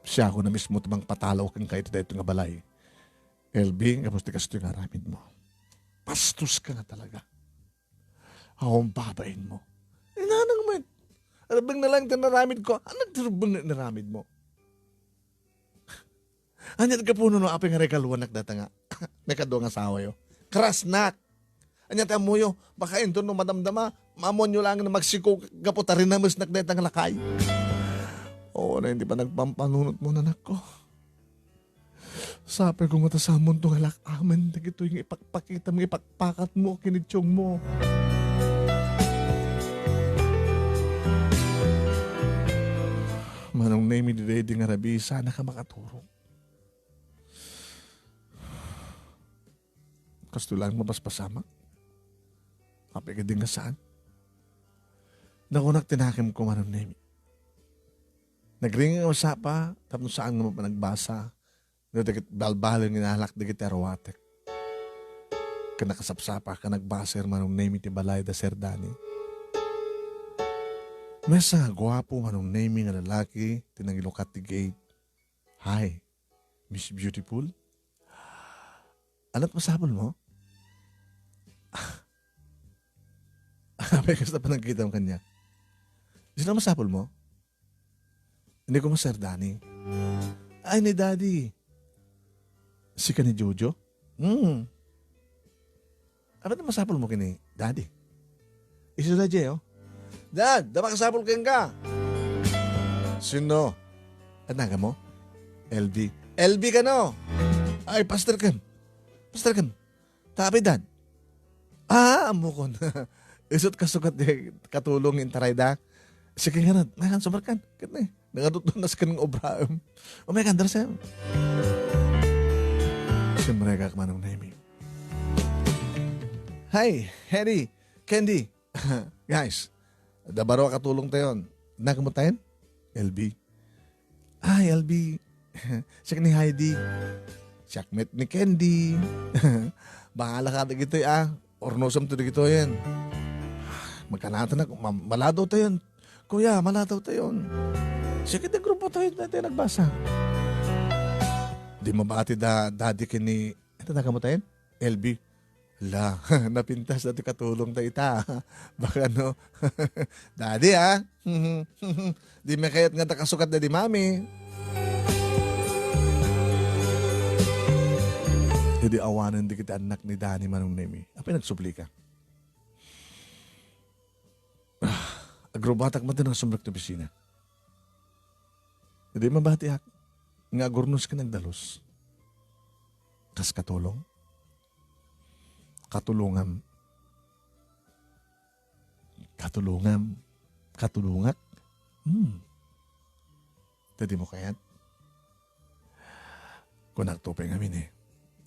Siya ako na mismo tamang patalaw kang kahit dahito nga balay. LB, kapos ti kasto yung aramid mo. Pastos ka nga talaga. Akong babain mo. Nanang man. Arabang na lang tinaramid ko. Anong tirubang naramid mo? Anyat ka puno no apeng nga rekaluanak data nga. May kadong asawa yo. Krasnak. Anyat mo yo. Baka ito no madamdama. Mamon nyo lang na magsiko kaputarin na mas nakdetang lakay. Oo na hindi pa nagpampanunot mo nanak ko. Sabi ko matasamon itong halakaman. Ito yung ipakpakita mo, ipakpakat mo, kinitsong mo. Manong name ni Daddy nga rabi, sana ka makaturo. Kasto lang mabaspasama. Kapag din nga saan. Nakunak tinakim ko manong name. Nagring ang usapa, tapos saan mo pa nagbasa. Dagit balbalin ng inalak dagit arawatek. Kanakasapsapa ka nagbaser manong name iti balay da Serdani. Mesa gwapo manong name nga lalaki tinangilokat ti gate. Hi, Miss Beautiful. Anot masabol mo? May kasta pa nagkita mo kanya. Sino masabol mo? Hindi ko maserdani. Ay, ni Daddy. Si ka ni Jojo? Ano na masapol mo kini Daddy? Iso na Jay, oh. Dad, dapat kasapol ka. Sino? Anaga mo? LB. LB ka no? Ay, Pastor Ken. Pastor Ken. Tabi, Dad. Amo ko na. Isot kasukat katulong intaray da. Sige nga na, nahan sumarkan. Kat na eh. Nangadutunas ka ng obraam. O may kandar sa'yo. Siyempre ka kamanong naimi. Hi, Harry, Candy. Guys, dabaro katulong tayo. Nakamutayin? LB. Ay, LB. Siya ni Heidi. Siakmet ni Candy. Bahala ka na gito Ornosam to gito yan. Magkanata na. Maladaw tayo. Kuya, maladaw tayo. Sige, na grupo tayo natin nagbasa. Di mabati daddy kini, ito nakamutayin? LB. La, napintas dati katulong tayo ita. Baka no, daddy di may kayat nga takasukat na di mami. Hindi awanan di kita anak ni Danny manong nemi. Apa nagsupli ka? Agrobatak mo din ang sumrak na pisina. Hindi mabati ak. Nga gurnos ka nagdalos. Kas katulong. Katulungan. Katulungan. Katulungat. Tadi mo kayat? Kung nagtupay ngamin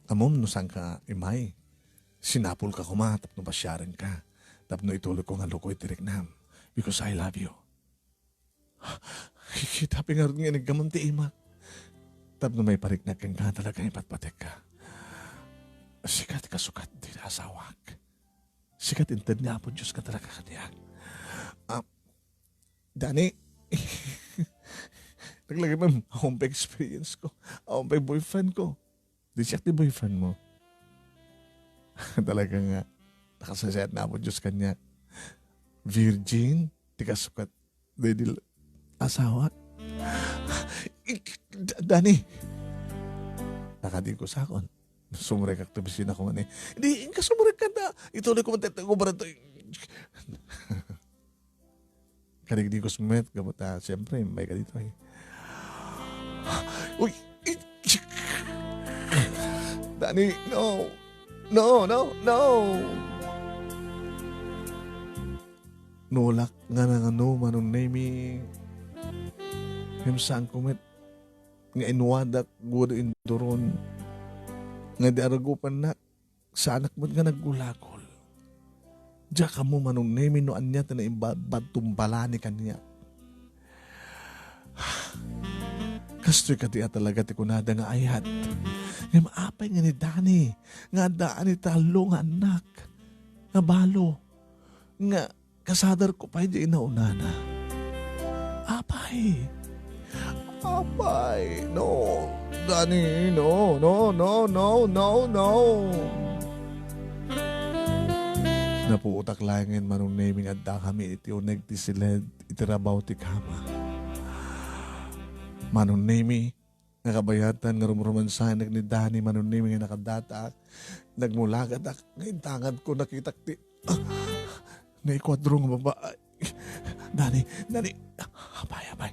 Amom no sang ka imay. Sinapul ka kuma, tapno pasyaran ka. Tapno ituloy ko nga lukoy tirik nam. Because I love you. Kikita nga rin nga naggamam ti ima. Tapno may pariknag kang ka talaga ipatpatek ka. Sikat kasukat di asawak. Sikat inted niya po Diyos ka talaga kaniyak. Dani, naglagay man akong pa experience ko. Akong pa boyfriend ko. Di siya ti boyfriend mo. Talaga nga. Nakasasayat na po Diyos kanya. Virgin, di kasukat. Di asawa. Dani, nakadi ko sa akon. Sumurek ak tabisin ako man Hindi, kasumurek ka na. Ituloy ko matatago ba na ito. Kanig di ko sumet. Kamuta, siyempre, may ka dito Uy, Dani, no. No, no, no. Nulak nga na ano, manong nami. Himsaan kumit. Nga inwadak, gudo induron. Nga di aragupan na. Sa anak mo nga naggulagol. Diya ka mo manong nami no anya na imbatumpala ni kanya. Kastoy ka diya talaga ti kunada nga ayat. Nga maapay nga ni Dani. Nga daan ni talo nga anak. Nga balo. Nga kasadar ko pa di inaunana. Apay. Apay. No. Dani, no, no, no, no, no, no. Napuutak langin manong naming adda kami iti uneg ti siled itirabaw ti kama. Manong nami nga kabayatan nga rumrumansahan ni Dani manong nami nga nakadatak nagmulagat ak ngayon tangad ko nakita ti na ikwadrong babae. Dani, apay.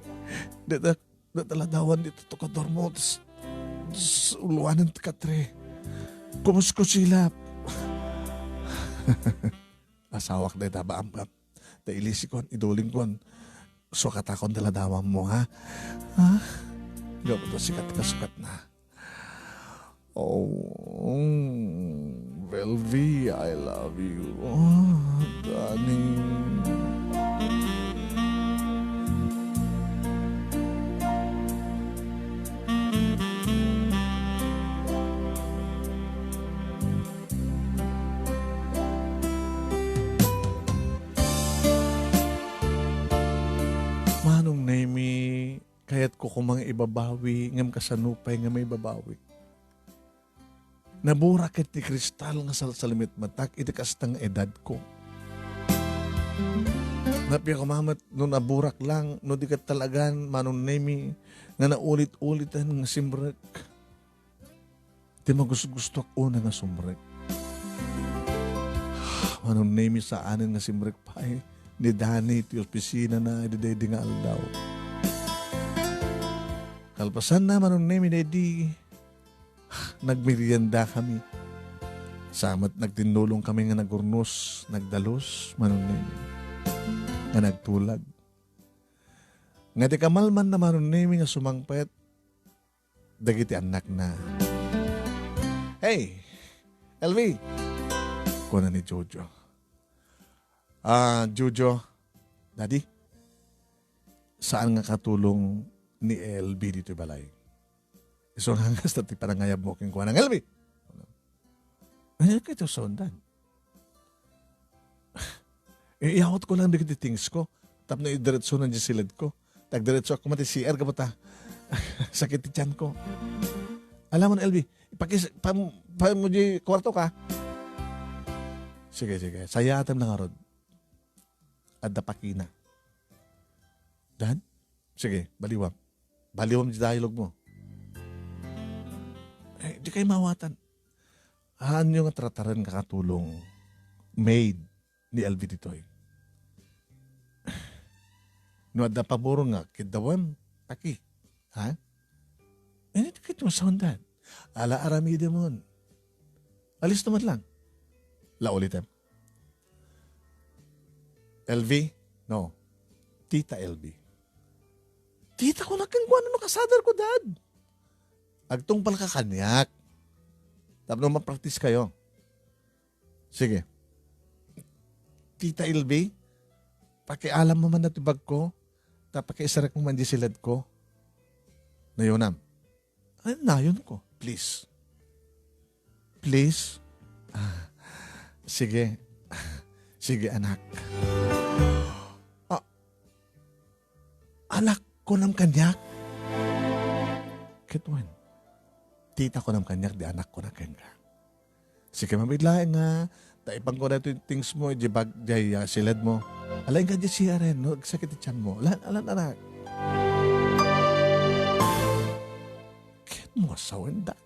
Dataladawan dito to kadormo uluanan ti katre. Kumusko sila. Asawak na itaba amkap. Tailisi kon, iduling kon. So katakon daladawan mo, ha? Ha? Gawin to sikat ka sukat na. Oh, Velvi, I love you. Oh, Dani. Manong nami, kaya't ko kumang ibabawi, ngam kasanupay nga may babawi. Naburakit ni kristal nga salsalimit matak, iti kastang edad ko. Napiya kumamat, no naburak lang, no di ka talagan, manong nami, nga naulit-ulitan nga simbrek. Di magusto ako na nga sumbrek. Manong nami sa anin nga simbrek pa eh. Ni Dani, ti opisina na, ididay nga aldaw. Kalpasan na manong nami, di nagmerienda kami. Samat nagtinulong kami nga nagurnos, nagdalos, manong nami. Nga nagtulag. Nga di kamalman na manong nami nga sumangpet, dagiti anak na. Hey, LV! Kuna ni Jojo. Jojo, Daddy, saan nga katulong ni LB dito balay? So hangas na ti parangayab mo king kuha ng LB. Ano ka ito sondan? Iawat ko lang dito things ko. Tap na idiretso na dyan silid ko. Tagdiretso ako mati CR ka ba ta? Sakit ti tiyan ko. Alam mo na LB, pa mo di kwarto ka. Sige. Sayatam lang arod. Adda pakina. Dan? Sige, baliwam. Baliwam di dialog mo. Di kayo mawatan. Ano nga trataran kakatulong maid ni LV ditoy? No, adda paboro nga, kidawam, taki. Ha? Di kayo masaundan. Ala aramide mo. Alis naman lang. Laulitem. LV? No. Tita LV. Tita ko na kangkuan ano kasadar ko, Dad. Agtong pala ka kanyak. Tapos ma-practice kayo. Sige. Tita LV, pakialam mo man na tibag ko, pakiisarak mo man di silad ko. Nayunam. Ay, nayon ko. Please. Please. Sige. Sige, anak. Anak ko ng kanyak. Kitwan. Tita ko ng kanyak, di anak ko na kanya. Sige, mabiglain nga. Taipang ko na ito yung things mo, jibag, jay, silad mo. Alay nga di siya rin, no? Sakit tiyan mo. Alan, anak. Kit mo asawan, Dad.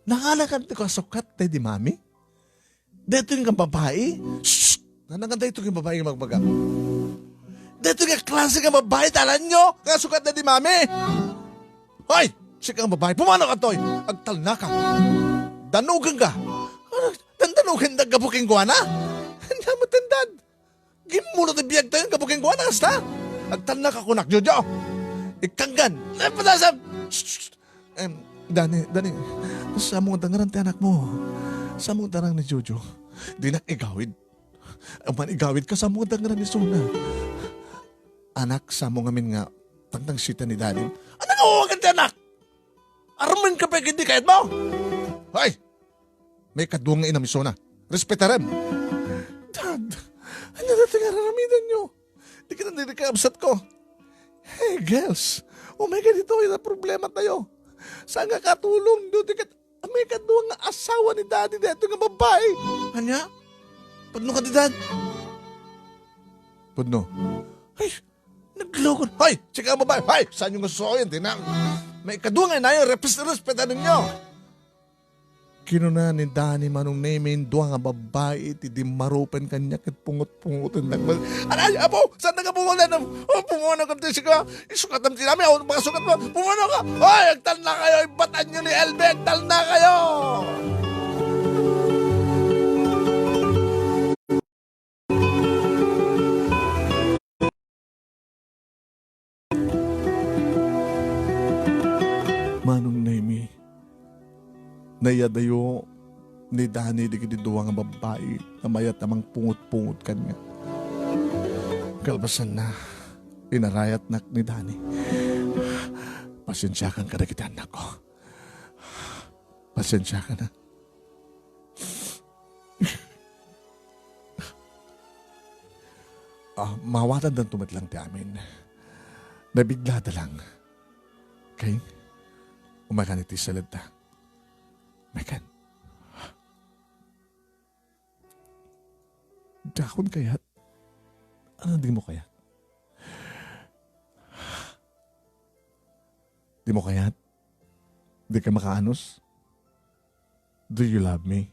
Nakalakan ko sukat, di mami? Dito yung babae. Shhh! Nananganda ito yung babae yung magbaga. Dito yung klase ng babae, talan nyo! Kasukat na di mami! Hoy! Sikang babae, pumano ka toy? Agtalna ka. Danugan ka. Danugan na gabuking guana? Hindi mo tindad. Gimulo na biyag tayo gabuking guana kasta. Agtalna ka kunak, Jojo. Ikanggan. Lepatasam. Dani, sa mga dangaran ti anak mo. Sa mga darang ni Jojo. Di nak igawid. Aman igawid ka sa mga dangaran ni Suna. Anak, sa mga min nga tangtang sita ni Dani. Ano nga huwagan ti anak? Araman ka pa hindi kahit mo. Hoy! May kaduwang nga inamisona. Respetaran. Dad, ano na tingaramidan nyo? Di ka na nirikabsat ko. Hey, girls. Oh my God, ito yung problema tayo. Saan nga katulong? Di ka, may kaduwang nga asawa ni Daddy dito nga babae. Anya? Pudno ka di, Dad? Pudno. Ay, naglokon. Hoy, tsaka babae. Hoy, saan yung gusto yun? May kaduwang nga na yun. Respetan ninyo. Kinuna ni Dani manong namin duwa nga babae ti di marupan kanya kat pungot-pungotin nagmal. Anay, apo, saan nagkapungotan? Pumungo ka tayo siya. Isukatam ti namin. Ako mga sukat mo. Pumungo ka. Hoy, agtal na kayo. Ibatan nyo ni LB. Agtal na kayo. Manong Naimi, nayadayo ni Dani di kididuwa nga babae na mayat namang pungot-pungot kanya. Kalbasan na, inarayat nak ni Dani. Pasensya kang karakitan na ko. Pasensya ka na. Mawatan dan tumatlang ti amin. Nabigla da lang. Kay, umakan iti salita. Mekan. Dakon kayat? Ano di mo kayat? Di mo kayat? Di ka makaanos? Do you love me?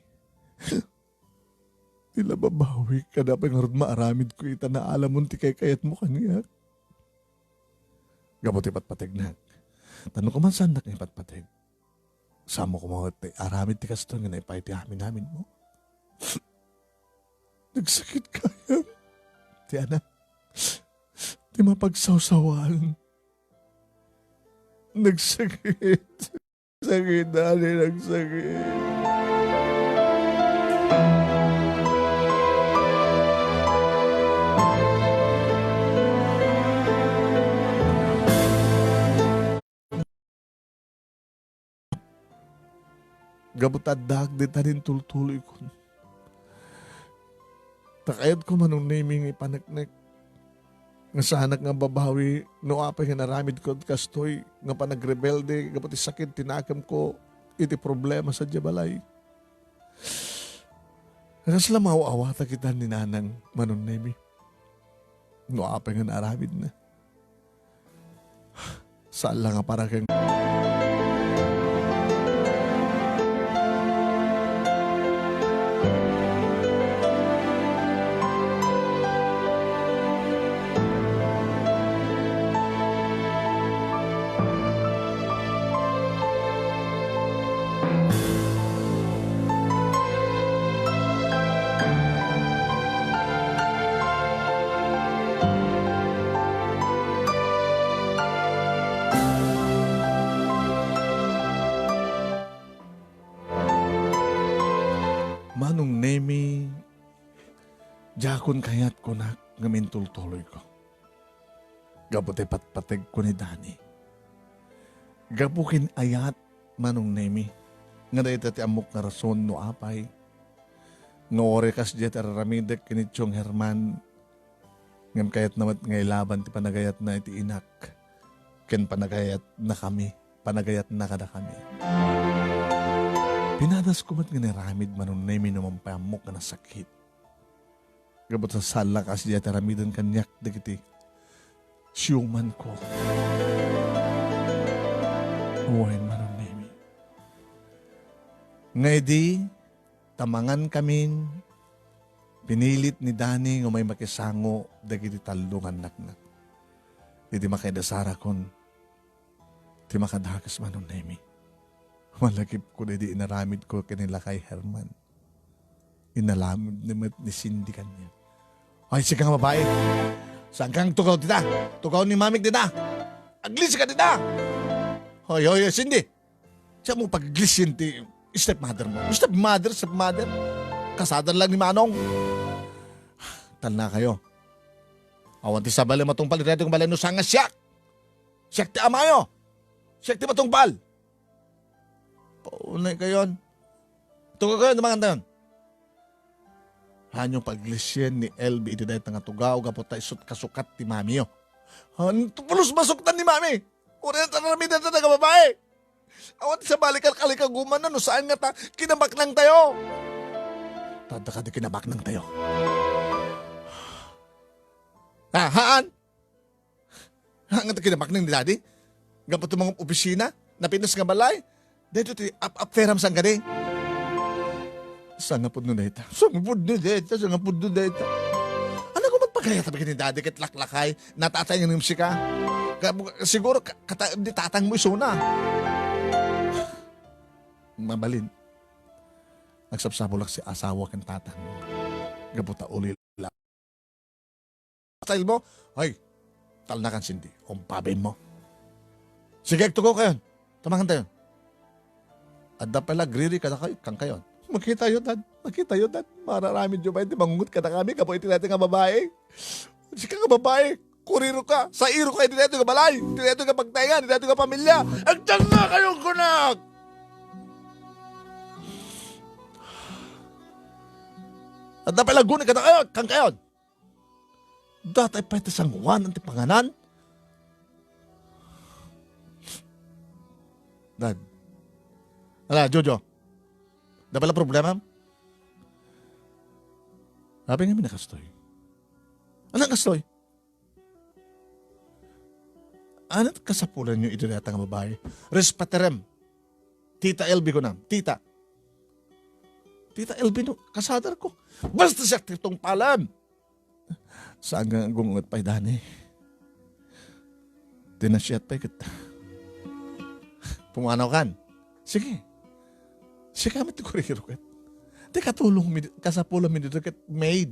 Tila babawi ka na pa nga maaramid ko ita na alam mo ti kayat mo kaniya. Gabuti patpatig na. Tanong ko man saan na kayo patpatig? Samo ko mga aramid ti kasto nga naipay ti amin namin mo. Nagsakit kaya. Ti anak. Ti mapagsawsawan. Nagsakit. Sakit dali, nagsakit. Gabutadag di tanin tultuloy ko. Takayad ko manong naming ipanaknek. Nga sa anak nga babawi, no apay nga naramid ko kastoy, nga panagrebelde, gabuti sakit, tinakam ko, iti problema sa jabalay. Nga sila mauawata kita ni nanang manong nami. No apay nga naramid na. Saan lang nga para kang... Manong nemi, jakon kayat ko na ngamin tultuloy ko. Gabuti patpatig ko ni Dani. Gabukin ayat, manong nemi, nga na itati amok na rason no apay. Nga orekas diya tararamidek kinitsyong Herman. Ngam kayat namat ngay laban ti panagayat na iti inak. Ken panagayat na kami, panagayat na kada kami. Pinadas ko mat nga niramid manong nemi naman payamok na sakit. Gabot sa sala kasi diya taramidan kanyak dagiti siyuman ko. Uwain manong nemi. Ngay di, tamangan kamin, pinilit ni Dani nga may makisango dagiti talungan naknak. Hindi makaidasara kon. Ti makadakas man nun, Nemi. Malagip ko na di inaramid ko kanila kay Herman. Inalamid naman ni Cindy kanya. Ay, sige nga babae. Saan kang tugaw dita? Tugaw ni mamig dita. Aglis ka dita. Hoy, Cindy. Siya mo pag-aglis ti stepmother mo. Stepmother. Kasada lang ni Manong. Tal na kayo. Awan ti sabali matungpal ito yung balay no sanga siyak. Siyak ti amayo. Siyak ti matungpal. Paunay kayon. Tugaw kayo, naman kanta yun. Hanyong paglisyen ni LB ito dahil nga tugaw gapota isot kasukat ti mami yo. Pulos masuktan ni mami. Uri na tanamidan na nga babae. Awan ti sabali kalikaguman na no saan nga ta kinabak nang tayo. Tada ka di kinabak nang tayo. Haan? Haan nga ta kinabak nang ni daddy? Gapot yung mga opisina? Napinas nga balay? Dito ti up-feram sang gani. Sanga po nun dito. Ano ko magpagaya tabi ni daddy kit laklakay natatay ng musika? Siguro di tatang mo isuna. Mabalin. Nagsapsabulak si asawa kan tatang. Gabuta uli lang. Style mo? Ay, tal na kan Cindy. Umpabin mo. Sige, tuko kayo. Tamahan tayo. Adda pala, griri ka na kayo. Kang kayo. Makita yun, Dad. Mararami dyo ba? Hindi mangungot ka na kami. Kapoy natin nga babae. Sige nga babae. Kuriro ka. Sa iro ka. Hindi natin nga balay. Hindi natin nga pagtaingan. Hindi natin nga pamilya. Agdan na kayong kunak! Adda pala, guni ka na kayo. Kang kayo. Datay pa ito sangguan ang tipanganan. Dad. Ala, Jojo. Da pala problema? Sabi nga minakastoy. Anong kastoy? Anong kasapulan nyo ito yata nga babae? Respaterem. Tita LB ko na. Tita LB no, kasadar ko. Basta siya titong palam. Saan nga gungot pa'y dani? Tinasyat pa'y kita. Pumanaw kan? Sige. Sige kami tikuriro kat. Di katulong kasapulang mi dito kat maid.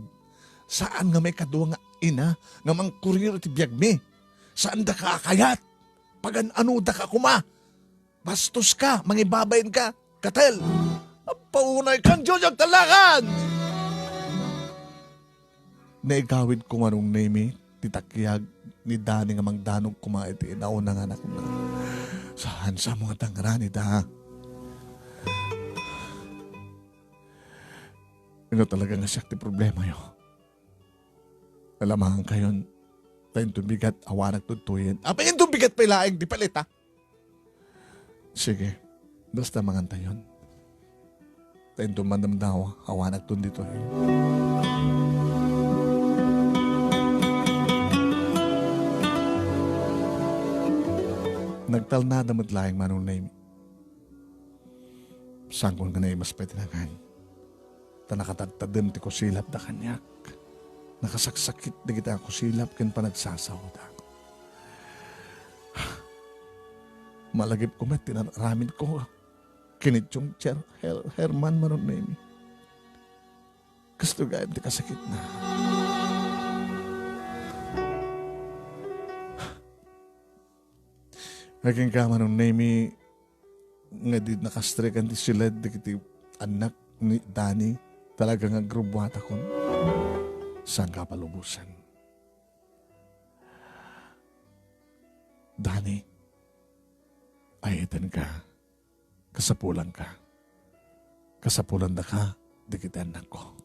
Saan nga may kaduwa nga ina nga mang kuriro ti biyag mi? Saan da ka akayat? Pagan ano da ka kuma? Bastos ka, mangibabayin ka, katel. Paunay kang Diyos talakan! Naigawid ko manong name titakyag ni Dani nga mangdanog kumait inaunang anak na. Saan sa mga tangrani da? Ano talaga nga siya ti problema yo? Alamahan kayon, tayong tubigat, awa nagtutuyin. Apay yung tubigat pa ilaing, di palit ha? Sige, basta manganta yun. Tayong tumandamdawa, awa nagtundito eh. Nagtalnada mo't laing manong name. Sangkon ka na mas petinangan. Nakatagtadem ti kusilap da kanyak. Nakasaksakit da kita kusilap ken panagsasaw da. Malagip ko met tinaramid ko. Kinitsyong Herman maron na imi. Gusto gayam ti kasakit na. Naging ka manon na imi nga di nakastrekan ti sila di kiti anak ni Dani. Talaga nga grubwata ko. Saan ka palubusan? Dani, ayitan ka. Kasapulan ka. Kasapulan da ka, dikit anak ko.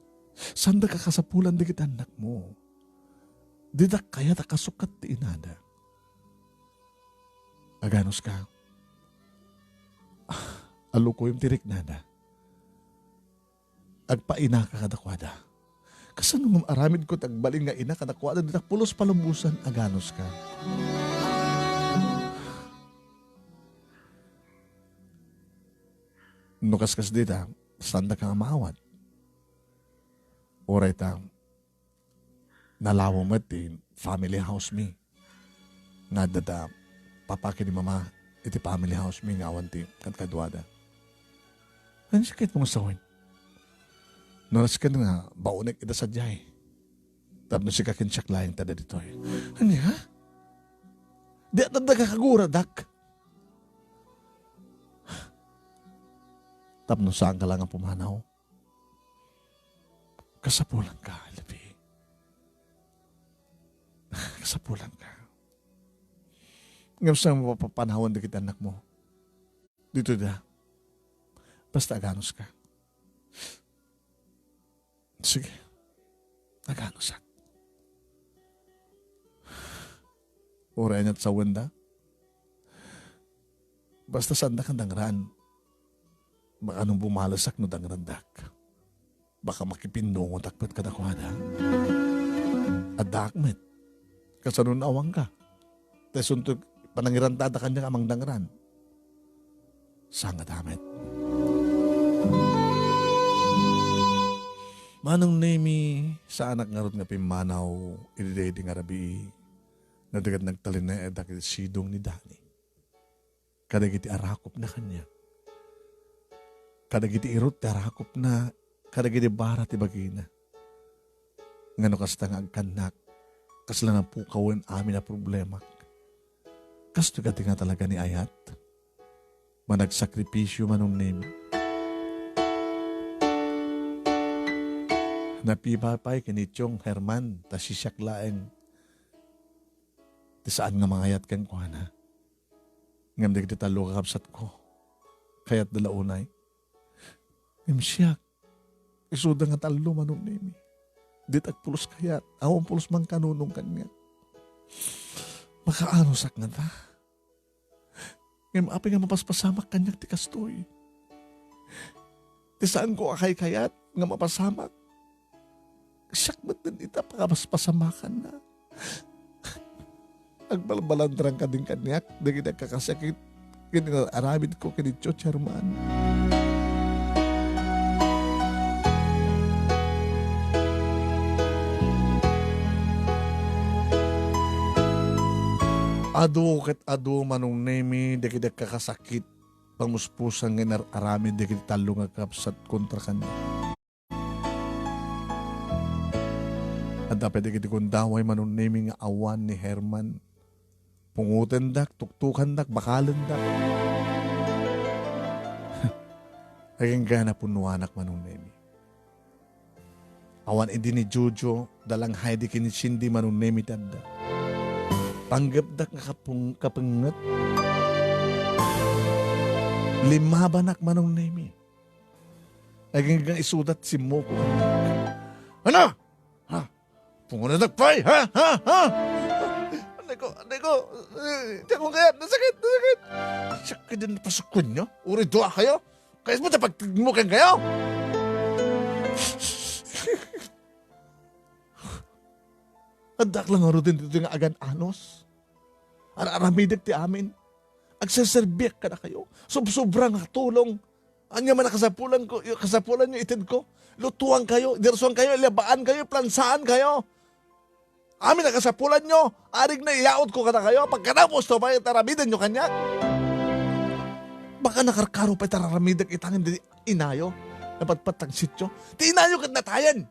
Saan da ka kasapulan dikit anak mo? Di da kaya da kasukat ti inada. Aganos ka. Alo ko yung tirik nada. Agpaina ka kadakwada. Kasan nung aramid ko tagbaling nga ina kadakwada dita pulos palumbusan aganos ka. Nukaskas dita, sanda ka nga maawad. Oray ta, nalawo mo ti family house mi. Nga dada, papaki ni mama, iti family house mi nga awan ti kadkadwada. Ano sakit mong sawin? Noras ka nga, baunik ita sa jay. Tapos si kakinsak laing tada dito eh. Ano ha? Di at nagkakagura, dak. Tapos saan ka lang ang pumanaw? Kasapulan ka, labi. Kasapulan ka. Ngayon saan mapapanawan na kita anak mo? Dito da. Basta aganos ka. Sige. Aganos ka. Oray niya't sa wanda. Basta sanda kang dangran. Baka nung bumalasak no dangrandak. Baka makipindungon takpat ka na kuhada. At dakmet. Kasanun awang ka. Tesuntog panangirantada kanya amang dangran. Sanga damet. Manong nemi sa anak nga ron nga pimanaw ididedi nga rabi na dagat nagtalin na edakit sidong ni Dani. Kadagiti arakop na kanya. Kadagiti irot ti arakop na kadagiti barat ti bagina. Ngano kasta nga agkanak kasla na po kawen amin na problema. Kasto gati nga talaga ni Ayat. Managsakripisyo manong nemi. Napipapay kinityong Herman ta sisyak laeng ti saan nga mangayat ken kuana. Ngam di talo kakapsat ko. Kaya't dalaunay. Imsiyak. Isuda nga talo manong nemi. Di tagpulos kayat. Awang pulos man kanunong kanya. Makaano sak nga ta. Ngam api nga mapaspasamak kanyak ti kastoy. Ti saan ko akay kayat nga mapasamak. Siyak ba't din ita pakapasamakan na. Agbalbalandrang ka din kanyak. Dagin kakasakit. Kinarabid ko kinityo, Chairman. Ado ket ado manong nemi. Dagin kakasakit. Pamuspusan nga aramid. Dagin talo nga kapsat kontra kanya. At dapat ikiti kong daway manong naming awan ni Herman. Pungutan dak, tuktukan dak, bakalan dak. Naging gana punuanak manong nami. Awan idi ni Jojo, dalang Heidi kini Cindy manong nami tanda. Panggap dak nga kapangat. Limabanak manong nami. Naging gang isudat si Moko. Ano? Pungunan nagpay, ha? Anday ko, di ako kaya, nasakit. Sakit din na pasukun nyo, uri doa kayo, kaya mo tapagmukin kayo. Adak lang nga din dito nga agan anos, aramidik ti amin, agsaserbiak ka na kayo, sobrang tulong, anya man kasapulan nyo itid ko, lutuan kayo, dirsuan kayo, ilabaan kayo, plansaan kayo. Amin na kasapulan nyo, arig na iyaot ko ka na kayo, pagkatapos to pa itaramidan nyo kanyak. Baka nakarkaro pa itaramidan itangin din inayo, napatpatang sityo, ti inayo kat natayan.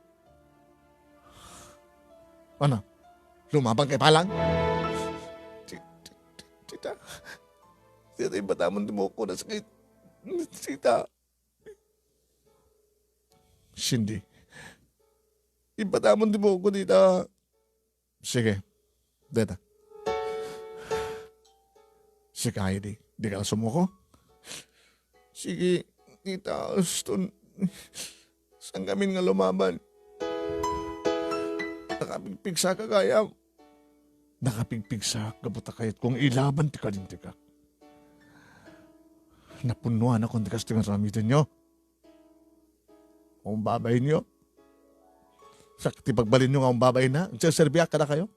Ano? Lumabang kay palang? Tita, iba tamon di mo ko na sakit. Tita. Cindy, iba tamon di mo ko dita. Sige, deta. Sige, Heidi, di ka sumuko? Sige, tita, Aston, saan kami nga lumaban? Nakapigpigsa ka kaya. Nakapigpigsa ka buta kayat kung ilaban ti ka din ti ka. Napunuan ako di ka sa tingang ramitan nyo. Kung babay nyo. Sakti pagbalin nyo nga ang babay na. Serbiak ka na kayo.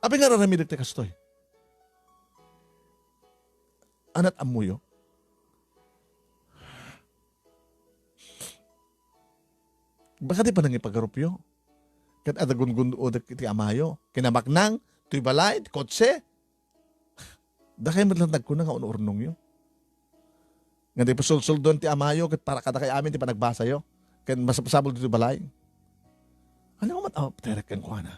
Abi nga raramidag ti kastoy. Anat amuyo. Baka di pa nang ipagkarupyo. Kat adagun-gundo iti amayo. Kinamaknang, tuy balay, kotse. Dakay matlatag ko na nga unurnong yo. Nga di pasulsuldon ti amayo kat para kada kay amin ti panagbasa yo. Ken masapasabol dito balay. Ano ko terek ken ko na.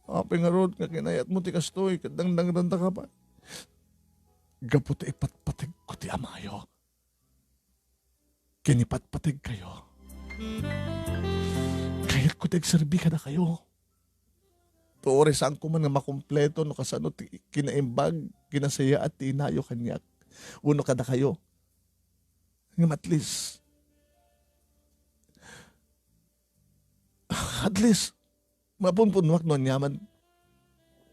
Apay nga rod nga kinayat mo ti kastoy kat dangdang randa ka pa. Gaputi ipatpatig ko ti amayo. Kinipatpatig kayo. Kayat ko tig-serbi ka na kayo. Tuore saan ko man nga makumpleto no kasano ti kinaimbag, kinasaya at tinayo kanyak. Uno kada kayo. Nga at least, mapunpunwak no nyaman.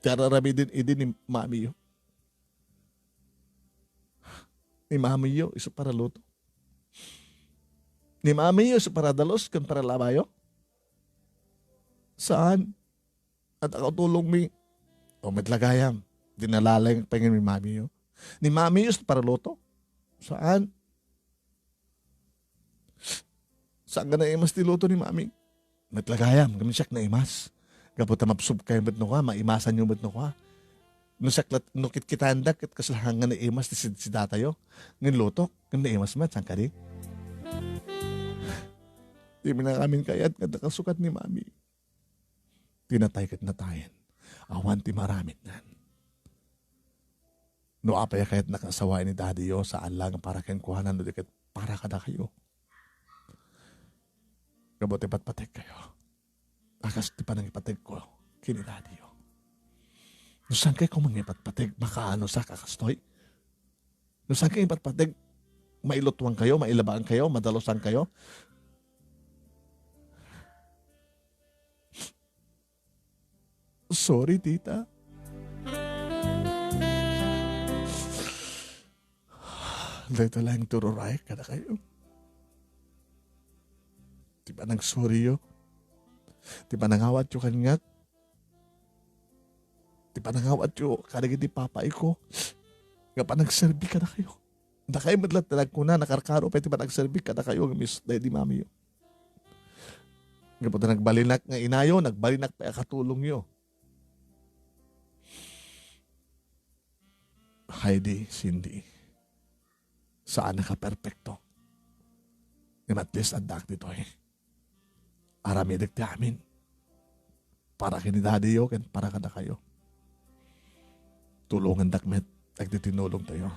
Kararabi din idin ni mami yo. Ni mami yo, iso para luto. Ni mami yo, iso para dalos, kan para labayo. Saan? At ako tulong mi. O matlagayam. Dinalalay ang pangin ni mami yo. Ni mami yo, iso para luto. Saan? Saan ka na imas ti luto ni mami? Matlagayam, kami siyak na imas. Kapot na mapsub kayo ba't no ka, maimasan yung ba't no ka. No saklat, no kitkitandak, at kaslahangan na imas si datayo. Ngayon luto, kung na imas mat, saan ka di? Di mo na kami kayat, kad nakasukat ni mami. Tinatay kat natayan. Awan ti maramit nan. No apay kayat nakasawain ni daddy yo, saan lang para kayang kuhanan, no di kat para kada kayo. Kabot ipatpatig kayo. Akas di pa nang ipatig ko, kinidadi yo. Nusan kayo kung mga ipatpatig, makaano sa kakastoy? Nusan kayo ipatpatig, mailutwang kayo, mailabaan kayo, madalosan kayo? Sorry, tita. Dito lang tururay kada kayo. Di ba nang sorry yo? Di ba nangawat yo kanyat? Di ba nangawat yo kadagit di papay ko? Nga pa nagserbi ka na kayo. Na kayo madlat na ko na nakarkaro pa di ba nagserbi ka na kayo ng miss di mami yo. Nga po na nagbalinak nga inayo, nagbalinak pa katulong yo. Heidi, Cindy, saan naka-perfecto? Nga at least adak dito eh. Aramidik ti amin. Para kinidadi yo, para kada kayo. Tulungan dakmet, nagtitinulong tayo.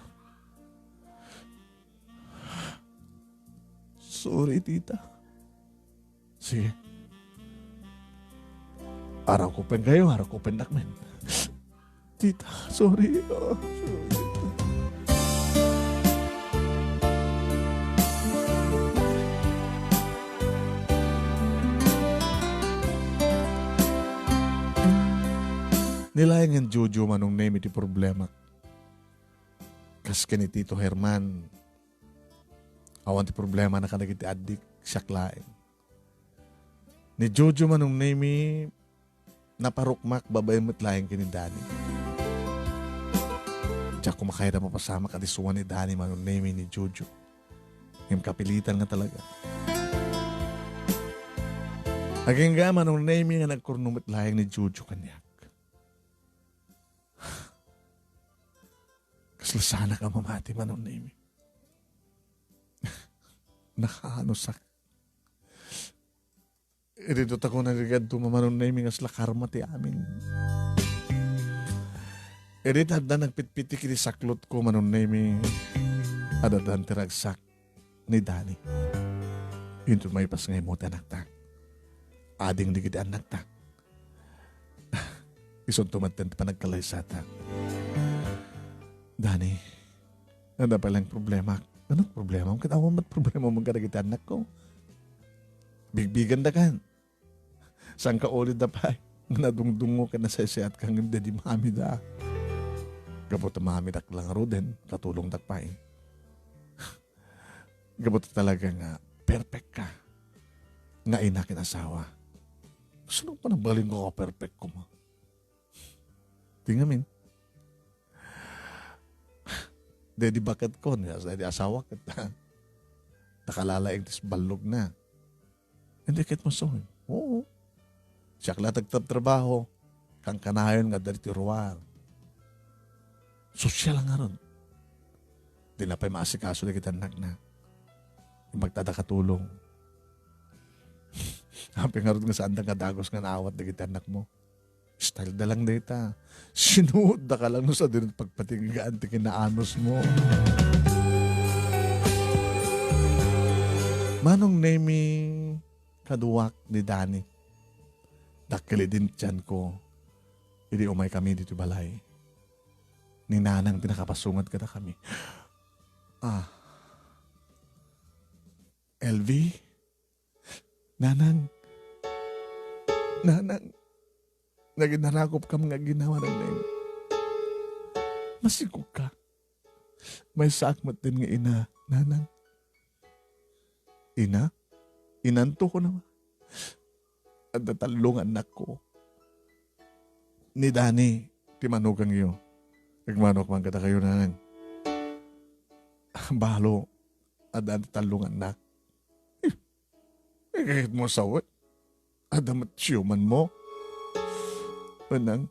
Sorry, tita. Sige. Araw ko pen kayo, araw ko pen dakmet. Tita, sorry. Oh, sorry. Nilayang ang Jojo manong name iti problema. Kas ni Tito Herman. Awan ti problema na kanagiti adik siyaklain. Ni Jojo manong name naparukmak babay mo't layang kini Dani. Diyak kumakaya na mapasama kadisuan ni Dani manong name ni Jojo. Yung kapilitan nga talaga. Aging nga manong name nga nagkurnumit layang ni Jojo kanyak. Kaslasana ka mamati manong name. Nakaanosak. Dito ako nagagad tumamanong name nga sila karma ti amin. Dito hadda nagpitpiti kiti saklot ko manong name. Adadan tiragsak ni Dani. Yun may pas ngay mo tanaktak. Ading di kiti anaktak. Ison tumaten pa nagkalaysata. Dani, ano palang problema? Anong problema? Katawa mo't problema mong karagita anak ko. Bigbigan da kan. Saan ka ulit da pa? Nadungdungo ka na sa siya at kang hindi di mami da. Gabot na mami dak lang roden, katulong dak pa eh. Gabot talaga nga, perfect ka. Nga inakin asawa. Gusto pa nang baling ko perfect ko mo. Tingamin. Dedi bakat ko niya, di asawa kita. Nakalalaing tis balog na. Hindi kit mo soon. Oo. Siya kala tagtab trabaho. Kang kanayon nga dari tiruar. Sosyal nga ron. Di na pa'y maasikaso na kita na. Yung magtadakatulong. Happy nga ron nga saan nga dagos nga naawat na kita mo. Style da lang data. Sinuod da ka lang no sa din pagpatingaan ti kinaanos mo. Manong nemi kaduwak ni Dani. Dakili din tiyan ko. Hindi umay kami dito balay. Ni nanang pinakapasungat ka na kami. LV? Nanang, naginanakop ka mga ginawa ng name. Masigog ka. May sakmat din nga ina, nanang. Ina? Inanto ko naman. At natalong anak ko. Ni Dani, timanugang iyo. Nagmanok man kata kayo, nanang. Balo, at natalong anak. Kahit mo sawat. Adamat siyuman mo. Manang.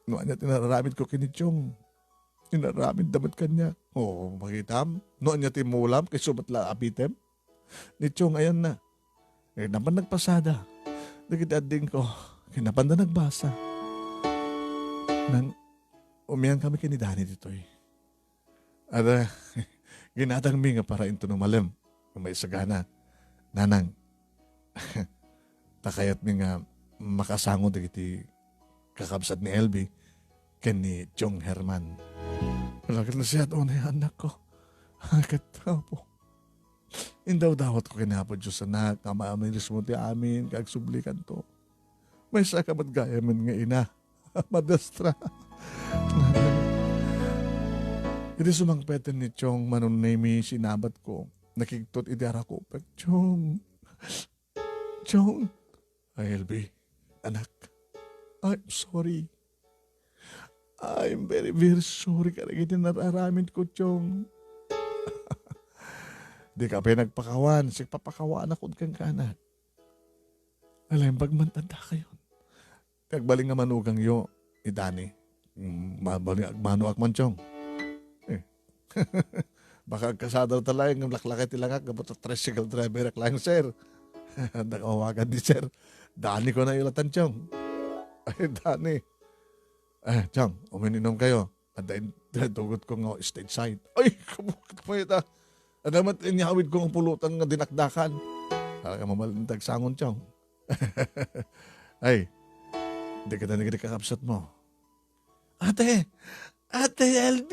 Noon niya tinararamid ko kinichong. Tinaramid damat kanya. Oo, makitam. Noon niya timulam kay sumatla apitem. Nichong ayan na. Eh naman nagpasada. Nagitading ko. Kinapan na nagbasa. Nang umiyan kami kinidani dito eh. At ginatang mi nga para into numalem. May sagana. Nanang. Takayat mi nga makasango dagiti kakabsat ni LB ken ni Chong Herman. Malakit na siya doon ay anak ko. Hakat po. Indaw dawat ko kinapod Diyos anak. Kamamiris mo ti amin. Kagsublikan to. May sakamat gaya man nga ina. Madastra. Iti sumangpeten ni Chong manunemi sinabat ko. Nakigtot idara ko. Chong. Chong. Ay, LB. Anak. I'm sorry. I'm very, very sorry. Karagin nararamid ko, Chong. Di ka pa nagpakawan. Sigpapakawan ako kang kanak. Alam, pagmantanda kayo. Kagbaling nga manugang yo, Dani. Mabaling agmano akman, Chong. Baka kasadal talaga ng laklakay tilangak. Gabot at tricycle driver ak lang, sir. Nakawagan di, sir. Dani ko na ilatan, Chong. Ay, Dani. Chong, umininom kayo. At tugot ko nga stage side. Ay, kabukit pa ito. Adamat inyawid ko ang pulutan nga dinakdakan. Talaga mamalintag sangon, Chong. Ay, hindi ka na nagkakapsat mo. Ate LB!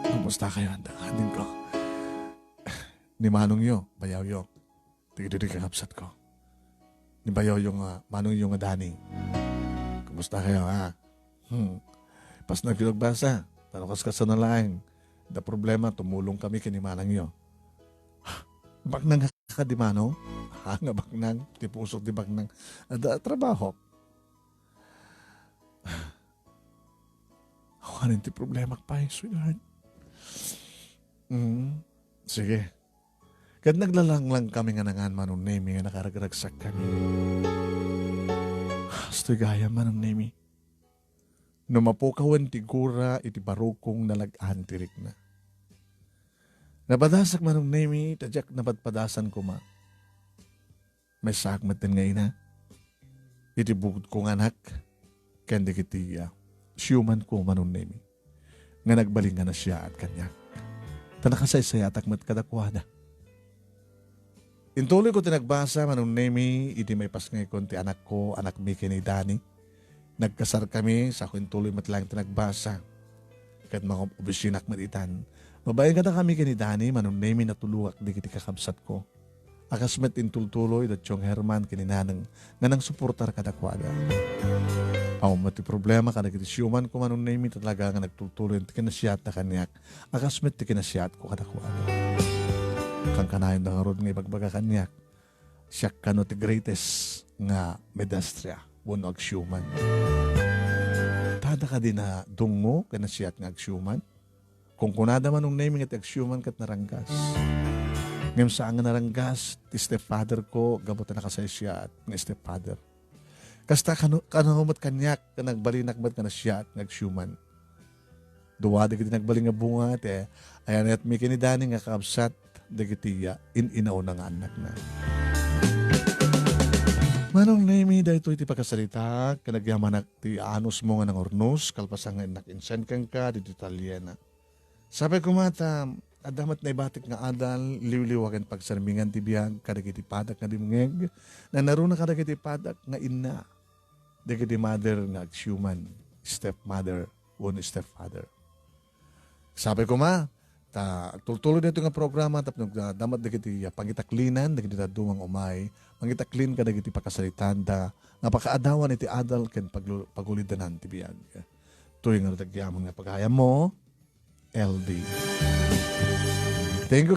Kumusta kayo? Andin ko. Ni Manong yo, bayaw yo. Tigidiri kakapsat ko. Ni bayaw yung Manong yung Dani. Kumusta kayo, ha? Pas nagkilagbasa. Tanukas ka sa nalaing. Da problema, tumulong kami kinimanang yo. Baknang ka di Manong? Nga baknang. Di pusok di baknang. Ada trabaho. Ako rin ti problema pa yung sweetheart. Sige. Kad naglalang lang kami nga nangan Manong Nemi nga nakaragragsak kami. Stoy gaya Manong Nemi. Numapukawan ti gura iti barukong nalagaan tirik na. Napadasak Manong Nemi, tadyak napadpadasan ko ma. May sakmat din nga ina. Iti bukod kong anak. Kendi kiti siyuman ko Manong Nemi. Nga nagbalingan na siya at kanyak. Tanakasay-saya takmat kadakwada. Intuloy ko tinagbasa Manong Nemi, iti may pasngay konti anak ko, anak Mickey ni Dani. Nagkasar kami, sa akin tuloy matlang tinagbasa. Kat mga obisinak matitan. Babayan ka na kami kini Dani, Manong Nemi natuluak di kiti kakabsat ko. Akasmet intultuloy dat Chong Herman kininanang nga nang suportar kadakwada. Aw mati problema kada kiti siyuman ko Manong Nemi talaga nga nagtultuloy ti kinasiyat na kanyak. Akasmet ti kinasiyat ko kadakwada. Kang kanayon da nga rod nga ibagbaga kanyak. Siya kano ti greatest nga medastria. Wano agsyuman. Tada ka din na dungo kinasiyat nga agsyuman. Kung kunada Manong Nemi nga ti agsyuman kat naranggas. Ngayon saan nga naranggas, ti stepfather ko, gabot na nakasay siya at nga stepfather. Kasta kanahumot kanyak ka nagbalinakbat ka na siya at nagsyuman. Duwa dagiti nagbaling nga bunga te ayan at may kinidani nga kaabsat dagiti inaw na nga anak na. Manong naimi dahito iti pagkasalita kanagyaman ti anos mo nga ng ornos kalpasang nga nakinsan kang ka di Italiana. Sabi ko mata adamat na ibatik nga adal liwliwagan pagsarmingan ti biyag kadagiti padak nga dimngeg na naruna kadagiti padak nga ina dagiti mother nga human stepmother one stepfather. Sabi ko tultuloy dito nga programa tapos damat dagiti pangitaklinan dagiti dumang umay mangitaklin ka dagiti pakasalitan da napakaadawan iti adal ken pagulidanan ti biyag. Tuwing nga tagyamon nga paghayam mo LD. Thank you